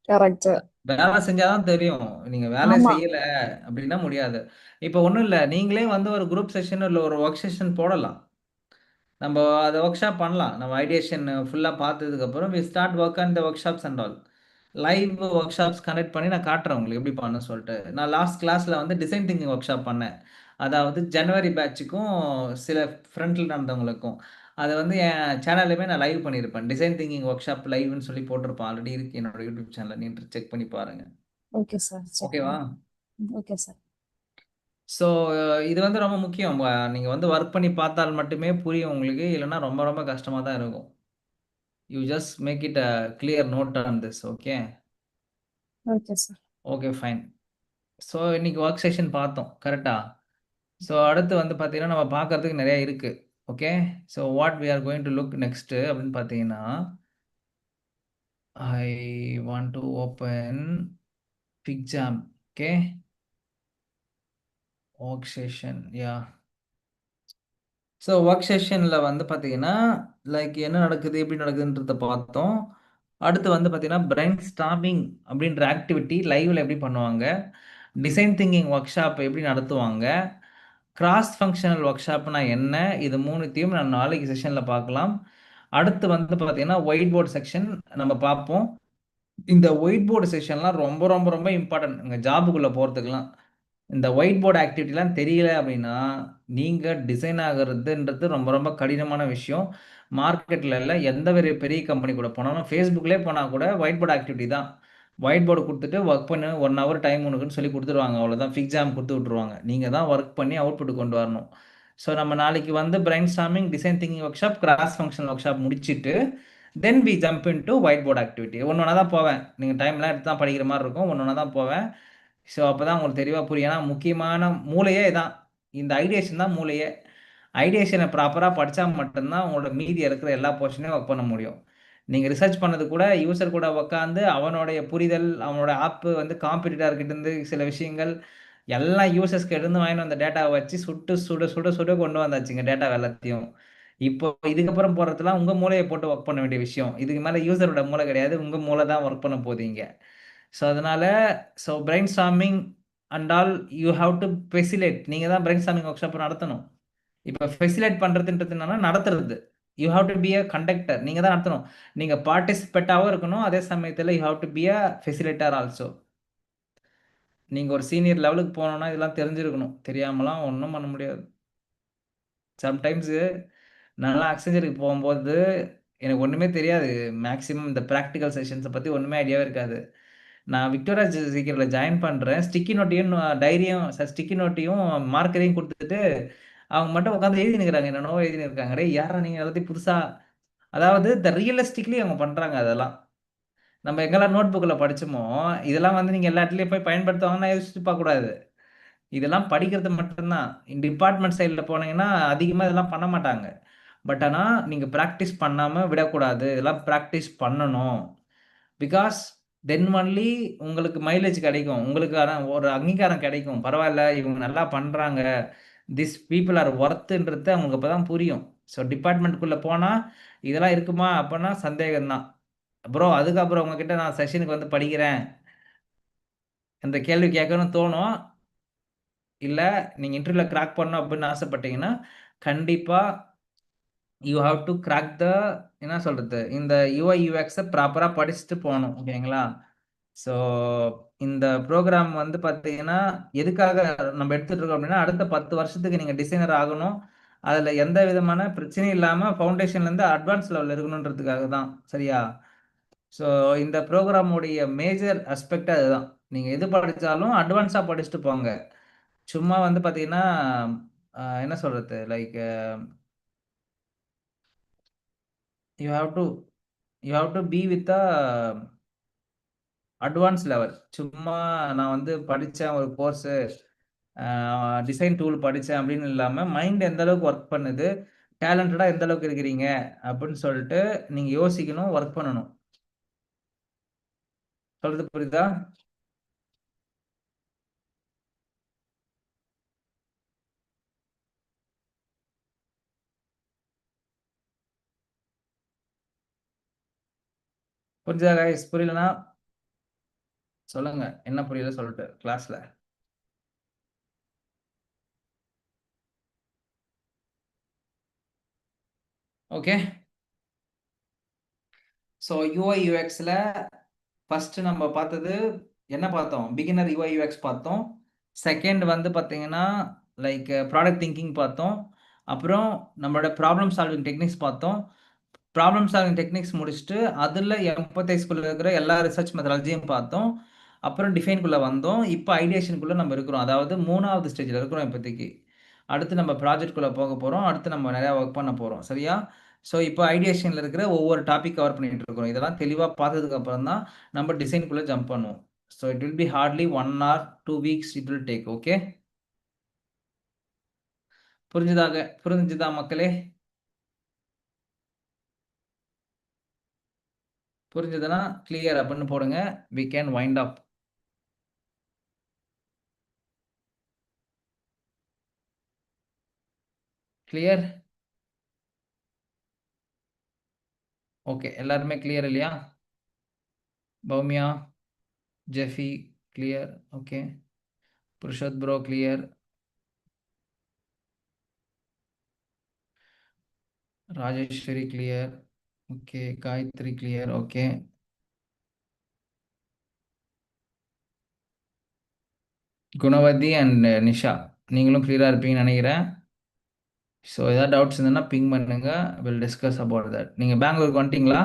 கரெக்ட். வேலை செஞ்சாதான் தெரியும். நீங்க வேலை ஆமா. செய்யல அப்படின்னா முடியாது. இப்போ ஒண்ணும் இல்ல. நீங்களே வந்து ஒரு குரூப் செஷன் இல்ல ஒரு ஒர்க் செஷன் போடலாம். நம்ம அத ஒர்க் ஷாப் பண்ணலாம். நம்ம ஐடியேஷன் ஃபுல்லா பார்த்ததுக்கு அப்புறம் we start work on the workshops and all. Live workshops connect பண்ணி நான் காட்டுறேன் உங்களுக்கு எப்படி பண்ணணும்னு சொல்லிட்டு. நான் லாஸ்ட் கிளாஸ்ல வந்து டிசைன் திங்கிங் ஒர்க் ஷாப் பண்ணேன். அதாவது ஜனவரி பேட்சுக்கும் சில ஃப்ரண்ட்ல நடந்தவங்களுக்கும். அதை வந்து என் சேனல்லையுமே நான் லைவ் பண்ணியிருப்பேன். டிசைன் திங்கிங் ஒர்க் ஷாப் லைவ்னு சொல்லி போட்டிருப்பேன். ஆல்ரெடி இருக்கு என்னோட யூடியூப் சேனல்ல. நீங்க செக் பண்ணி பாருங்க. Okay sir. ஓகேவா? Okay sir. ஸோ இது வந்து ரொம்ப முக்கியம். நீங்க வந்து ஒர்க் பண்ணி பார்த்தால் மட்டுமே புரியும் உங்களுக்கு. இல்லைன்னா ரொம்ப ரொம்ப கஷ்டமா தான் இருக்கும். You just make it a clear note on this. Okay. Okay sir. Okay fine. So இன்னைக்கு ஒர்க் செஷன் பார்த்தோம் கரெக்டா? ஸோ அடுத்து வந்து பார்த்தீங்கன்னா நம்ம பார்க்கறதுக்கு நிறைய இருக்கு. Okay, so what we are going to look next அப்படின்னு பார்த்தீங்கன்னா, I want to open FigJam. Okay, work session yeah. So work செஷனில் வந்து பார்த்தீங்கன்னா லைக் என்ன நடக்குது எப்படி நடக்குதுன்றத பார்த்தோம். அடுத்து வந்து பார்த்தீங்கன்னா பிரைன் ஸ்டார்மிங் அப்படின்ற ஆக்டிவிட்டி லைவ்ல எப்படி பண்ணுவாங்க, டிசைன் திங்கிங் ஒர்க் ஷாப் எப்படி நடத்துவாங்க, கிராஸ் ஃபங்க்ஷனல் ஒர்க் ஷாப்னா என்ன, இது மூணுத்தையும் நான் நாளைக்கு செஷனில் பார்க்கலாம். அடுத்து வந்து பார்த்தீங்கன்னா ஒயிட் போர்டு செக்ஷன் நம்ம பார்ப்போம். இந்த ஒயிட் போர்டு செஷன்லாம் ரொம்ப ரொம்ப ரொம்ப இம்பார்ட்டன்ட் உங்கள் ஜாபுக்குள்ளே போகிறதுக்கெலாம். இந்த ஒயிட் போர்டு ஆக்டிவிட்டிலாம் தெரியல அப்படின்னா நீங்கள் டிசைன் ஆகிறதுன்றது ரொம்ப ரொம்ப கடினமான விஷயம். மார்க்கெட்டில் இல்லை, எந்த ஒரு பெரிய கம்பெனி கூட போனாலும், ஃபேஸ்புக்லேயே போனால் கூட ஒயிட் போர்டு ஆக்டிவிட்டி தான். ஒயிட் போர்டு கொடுத்துட்டு ஒர்க் பண்ணு 1 hour டைம் உனக்குன்னு சொல்லி கொடுத்துருவாங்க. அவ்வளோதான், ஃபிக்ஸாம் கொடுத்து விட்ருவாங்க. நீங்கள் தான் ஒர்க் பண்ணி அவுட்புட் கொண்டு வரணும். ஸோ நம்ம நாளைக்கு வந்து brainstorming, design thinking workshop, cross functional workshop முடிச்சுட்டு then we jump into whiteboard activity. ஒன்று ஒன்றா தான் போவேன். நீங்கள் டைம்லாம் எடுத்து தான் படிக்கிற மாதிரி இருக்கும். ஒன்று ஒன்றா தான் போவேன். ஸோ அப்போ தான் உங்களுக்கு தெளிவாக புரியும். ஏன்னா முக்கியமான மூளையே இதான். இந்த ஐடியேஷன் தான் மூளையே. ஐடியேஷனை ப்ராப்பராக படித்தா மட்டும்தான் உங்களோட மீதி இருக்கிற எல்லா போர்ஷனையும் ஒர்க் பண்ண முடியும். நீங்கள் ரிசர்ச் பண்ணது கூட யூசர் கூட உட்காந்து அவனுடைய புரிதல், அவனோட ஆப்பு வந்து காம்படிட்டர்கிட்டேருந்து சில விஷயங்கள் எல்லாம் யூசர்ஸ்க்கு இருந்து வாங்கிட்டு வந்த டேட்டாவை வச்சு சுட்டு சுட சுட சுட கொண்டு வந்தாச்சுங்க டேட்டா எல்லாத்தையும். இப்போ இதுக்கப்புறம் போகிறதுலாம் உங்கள் மூளையை போட்டு ஒர்க் பண்ண வேண்டிய விஷயம். இதுக்கு மேலே யூசரோட மூளை கிடையாது, உங்கள் மூளை தான் ஒர்க் பண்ண போதீங்க. ஸோ அதனால் brainstorming and all you have to facilitate. நீங்கள் தான் பிரைன் ஸ்டார்மிங் ஒர்க் ஷாப் நடத்தணும். இப்போ ஃபெசிலேட் பண்ணுறதுன்றது என்னன்னா நடத்துறது. You have to be a conductor. நீங்கள் தான் நடத்தணும். நீங்கள் பார்ட்டிசிபேட்டாகவும் இருக்கணும், அதே சமயத்தில் you have to be a facilitator also. நீங்கள் ஒரு சீனியர் லெவலுக்கு போகணுன்னா இதெல்லாம் தெரிஞ்சிருக்கணும். தெரியாமலாம் ஒன்றும் பண்ண முடியாது. சம்டைம்ஸு நான்லாம் அக்செஞ்சருக்கு போகும்போது எனக்கு ஒன்றுமே தெரியாது. மேக்ஸிமம் இந்த ப்ராக்டிக்கல் செஷன்ஸை பற்றி ஒன்றுமே ஐடியாவே இருக்காது. நான் விக்டோரியா சீக்கிரத்தில் ஜாயின் பண்ணுறேன். ஸ்டிக்கி நோட்டையும் டைரியும் ஸ்டிக்கி நோட்டையும் மார்க்கரையும் கொடுத்துட்டு அவங்க மட்டும் உட்காந்து எழுதி நிற்கிறாங்க. என்னென்னவோ எழுதி இருக்காங்க. டேய் யாரா நீங்கள் எல்லாத்தையும் புதுசாக, அதாவது த ரியலிஸ்டிக்லி அவங்க பண்ணுறாங்க அதெல்லாம். நம்ம எங்கெல்லாம் நோட் புக்கில் படித்தோமோ இதெல்லாம் வந்து நீங்கள் எல்லா இடத்துலையும் போய் பயன்படுத்துவாங்கன்னா யோசிச்சு பார்க்கக்கூடாது. இதெல்லாம் படிக்கிறது மட்டும்தான். டிபார்ட்மெண்ட் சைடில் போனீங்கன்னா அதிகமாக இதெல்லாம் பண்ண மாட்டாங்க. பட் ஆனால் நீங்கள் ப்ராக்டிஸ் பண்ணாமல் விடக்கூடாது. இதெல்லாம் ப்ராக்டிஸ் பண்ணணும். பிகாஸ் தென் ஒன்லி உங்களுக்கு மைலேஜ் கிடைக்கும், உங்களுக்கான ஒரு அங்கீகாரம் கிடைக்கும். பரவாயில்ல இவங்க நல்லா பண்ணுறாங்க, திஸ் பீப்புள் ஆர் ஒர்த்துன்றது அவங்களுக்கு அப்போ தான் புரியும். ஸோ டிபார்ட்மெண்ட்டுக்குள்ளே போனால் இதெல்லாம் இருக்குமா அப்படின்னா சந்தேகம்தான். ப்ரோ அதுக்கப்புறம் உங்ககிட்ட நான் செஷனுக்கு வந்து படிக்கிறேன் இந்த கேள்வி கேட்கணும்னு தோணும். இல்லை நீங்கள் இன்டர்வியூவில் கிராக் பண்ணணும் அப்படின்னு ஆசைப்பட்டீங்கன்னா கண்டிப்பாக யூ ஹாவ் டு கிராக் த என்ன சொல்கிறது, இந்த யூஐ யூஎக்ஸை ப்ராப்பராக படிச்சுட்டு போகணும். ஓகேங்களா? ஸோ இந்த ப்ரோக்ராம் வந்து பார்த்தீங்கன்னா எதுக்காக நம்ம எடுத்துகிட்டு இருக்கோம் அப்படின்னா அடுத்த 10 வருஷத்துக்கு நீங்கள் டிசைனர் ஆகணும், அதில் எந்த விதமான பிரச்சனையும் இல்லாமல் ஃபவுண்டேஷன்லேருந்து அட்வான்ஸ் லெவலில் இருக்கணுன்றதுக்காக தான். சரியா? ஸோ இந்த ப்ரோக்ராமுடைய மேஜர் அஸ்பெக்ட் அதுதான். நீங்கள் எது படித்தாலும் அட்வான்ஸாக படிச்சுட்டு போங்க. சும்மா வந்து பார்த்தீங்கன்னா என்ன சொல்கிறது, like you have to be with a advance level. சும்மா நான் வந்து படித்தேன் ஒரு கோர்ஸு, டிசைன் டூல் படித்தேன் அப்படின்னு இல்லாமல் மைண்ட் எந்த அளவுக்கு ஒர்க் பண்ணுது, டேலண்டடாக எந்த அளவுக்கு இருக்கிறீங்க அப்படின்னு சொல்லிட்டு நீங்கள் யோசிக்கணும், ஒர்க் பண்ணணும். சொல்றது புரியுதா? புரிஞ்சதா guys? புரியலனா சொல்லுங்க, என்ன புரியல சொல்லிட்டு கிளாஸ்ல. ஓகே, ஸோ யூஐ யூஎக்ஸில் ஃபஸ்ட்டு நம்ம பார்த்தது என்ன பார்த்தோம், பிகினர் யூஐ யூஎக்ஸ் பார்த்தோம். செகண்ட் வந்து பார்த்தீங்கன்னா லைக் ப்ராடக்ட் திங்கிங் பார்த்தோம். அப்புறம் நம்மளோட ப்ராப்ளம் சால்விங் டெக்னிக்ஸ் பார்த்தோம். ப்ராப்ளம் சால்விங் டெக்னிக்ஸ் முடிச்சுட்டு அதில் எம்பத்தைஸ்குள்ளே இருக்கிற எல்லா ரிசர்ச் மெத்தடாலஜியும் பார்த்தோம். அப்புறம் டிஃபைன்குள்ளே வந்தோம். இப்போ ஐடியேஷனுக்குள்ளே நம்ம இருக்கிறோம். அதாவது 3வது ஸ்டேஜில் இருக்கிறோம் இப்போதைக்கு. அடுத்து நம்ம ப்ராஜெக்ட்குள்ளே போக போகிறோம். அடுத்து நம்ம நிறையா ஒர்க் பண்ண போகிறோம். சரியா? ஸோ இப்போ ஐடியேஷனில் இருக்கிற ஒவ்வொரு டாபிக் கவர் பண்ணிகிட்டு இருக்கிறோம். இதெல்லாம் தெளிவாக பார்த்ததுக்கு அப்புறம் தான் நம்ம டிசைனுக்குள்ளே ஜம்ப் பண்ணுவோம். So it will be hardly 1 or 2 weeks it will take. Okay. புரிஞ்சுதா மக்களே? புரிஞ்சதுன்னா clear அப்படின்னு போடுங்க. We can wind up. Clear? Okay, எல்லாருமே clear இல்லையா? Bowmiya, Jeffy clear. Okay, Purushoth bro clear. Rajeswari clear. Okay, Gayathri clear. Okay, Gunavathi and Nisha நீங்களும் clear-ஆ இருப்பீங்கன்னு நினைக்கிறேன். ஸோ ஏதாவது டவுட்ஸ் இருந்ததுன்னா பிங் பண்ணுங்க. Will discuss about that. நீங்கள் பெங்களூருக்கு வந்துட்டீங்களா?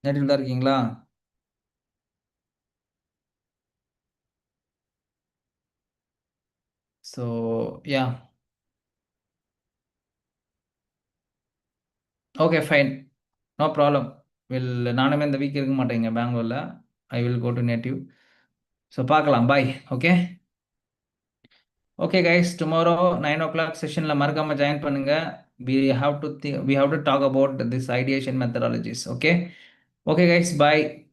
நேட்டில் தான் இருக்கீங்களா? So yeah, okay fine, no problem. நானுமே இந்த வீக் இருக்க மாட்டேங்க பெங்களூரில். I will go to native. So பார்க்கலாம், பாய். Okay okay guys, tomorrow 9 o'clock செஷனில் மறக்காமல் ஜாயின் பண்ணுங்க. we have to talk about this ideation methodologies. Okay guys, bye.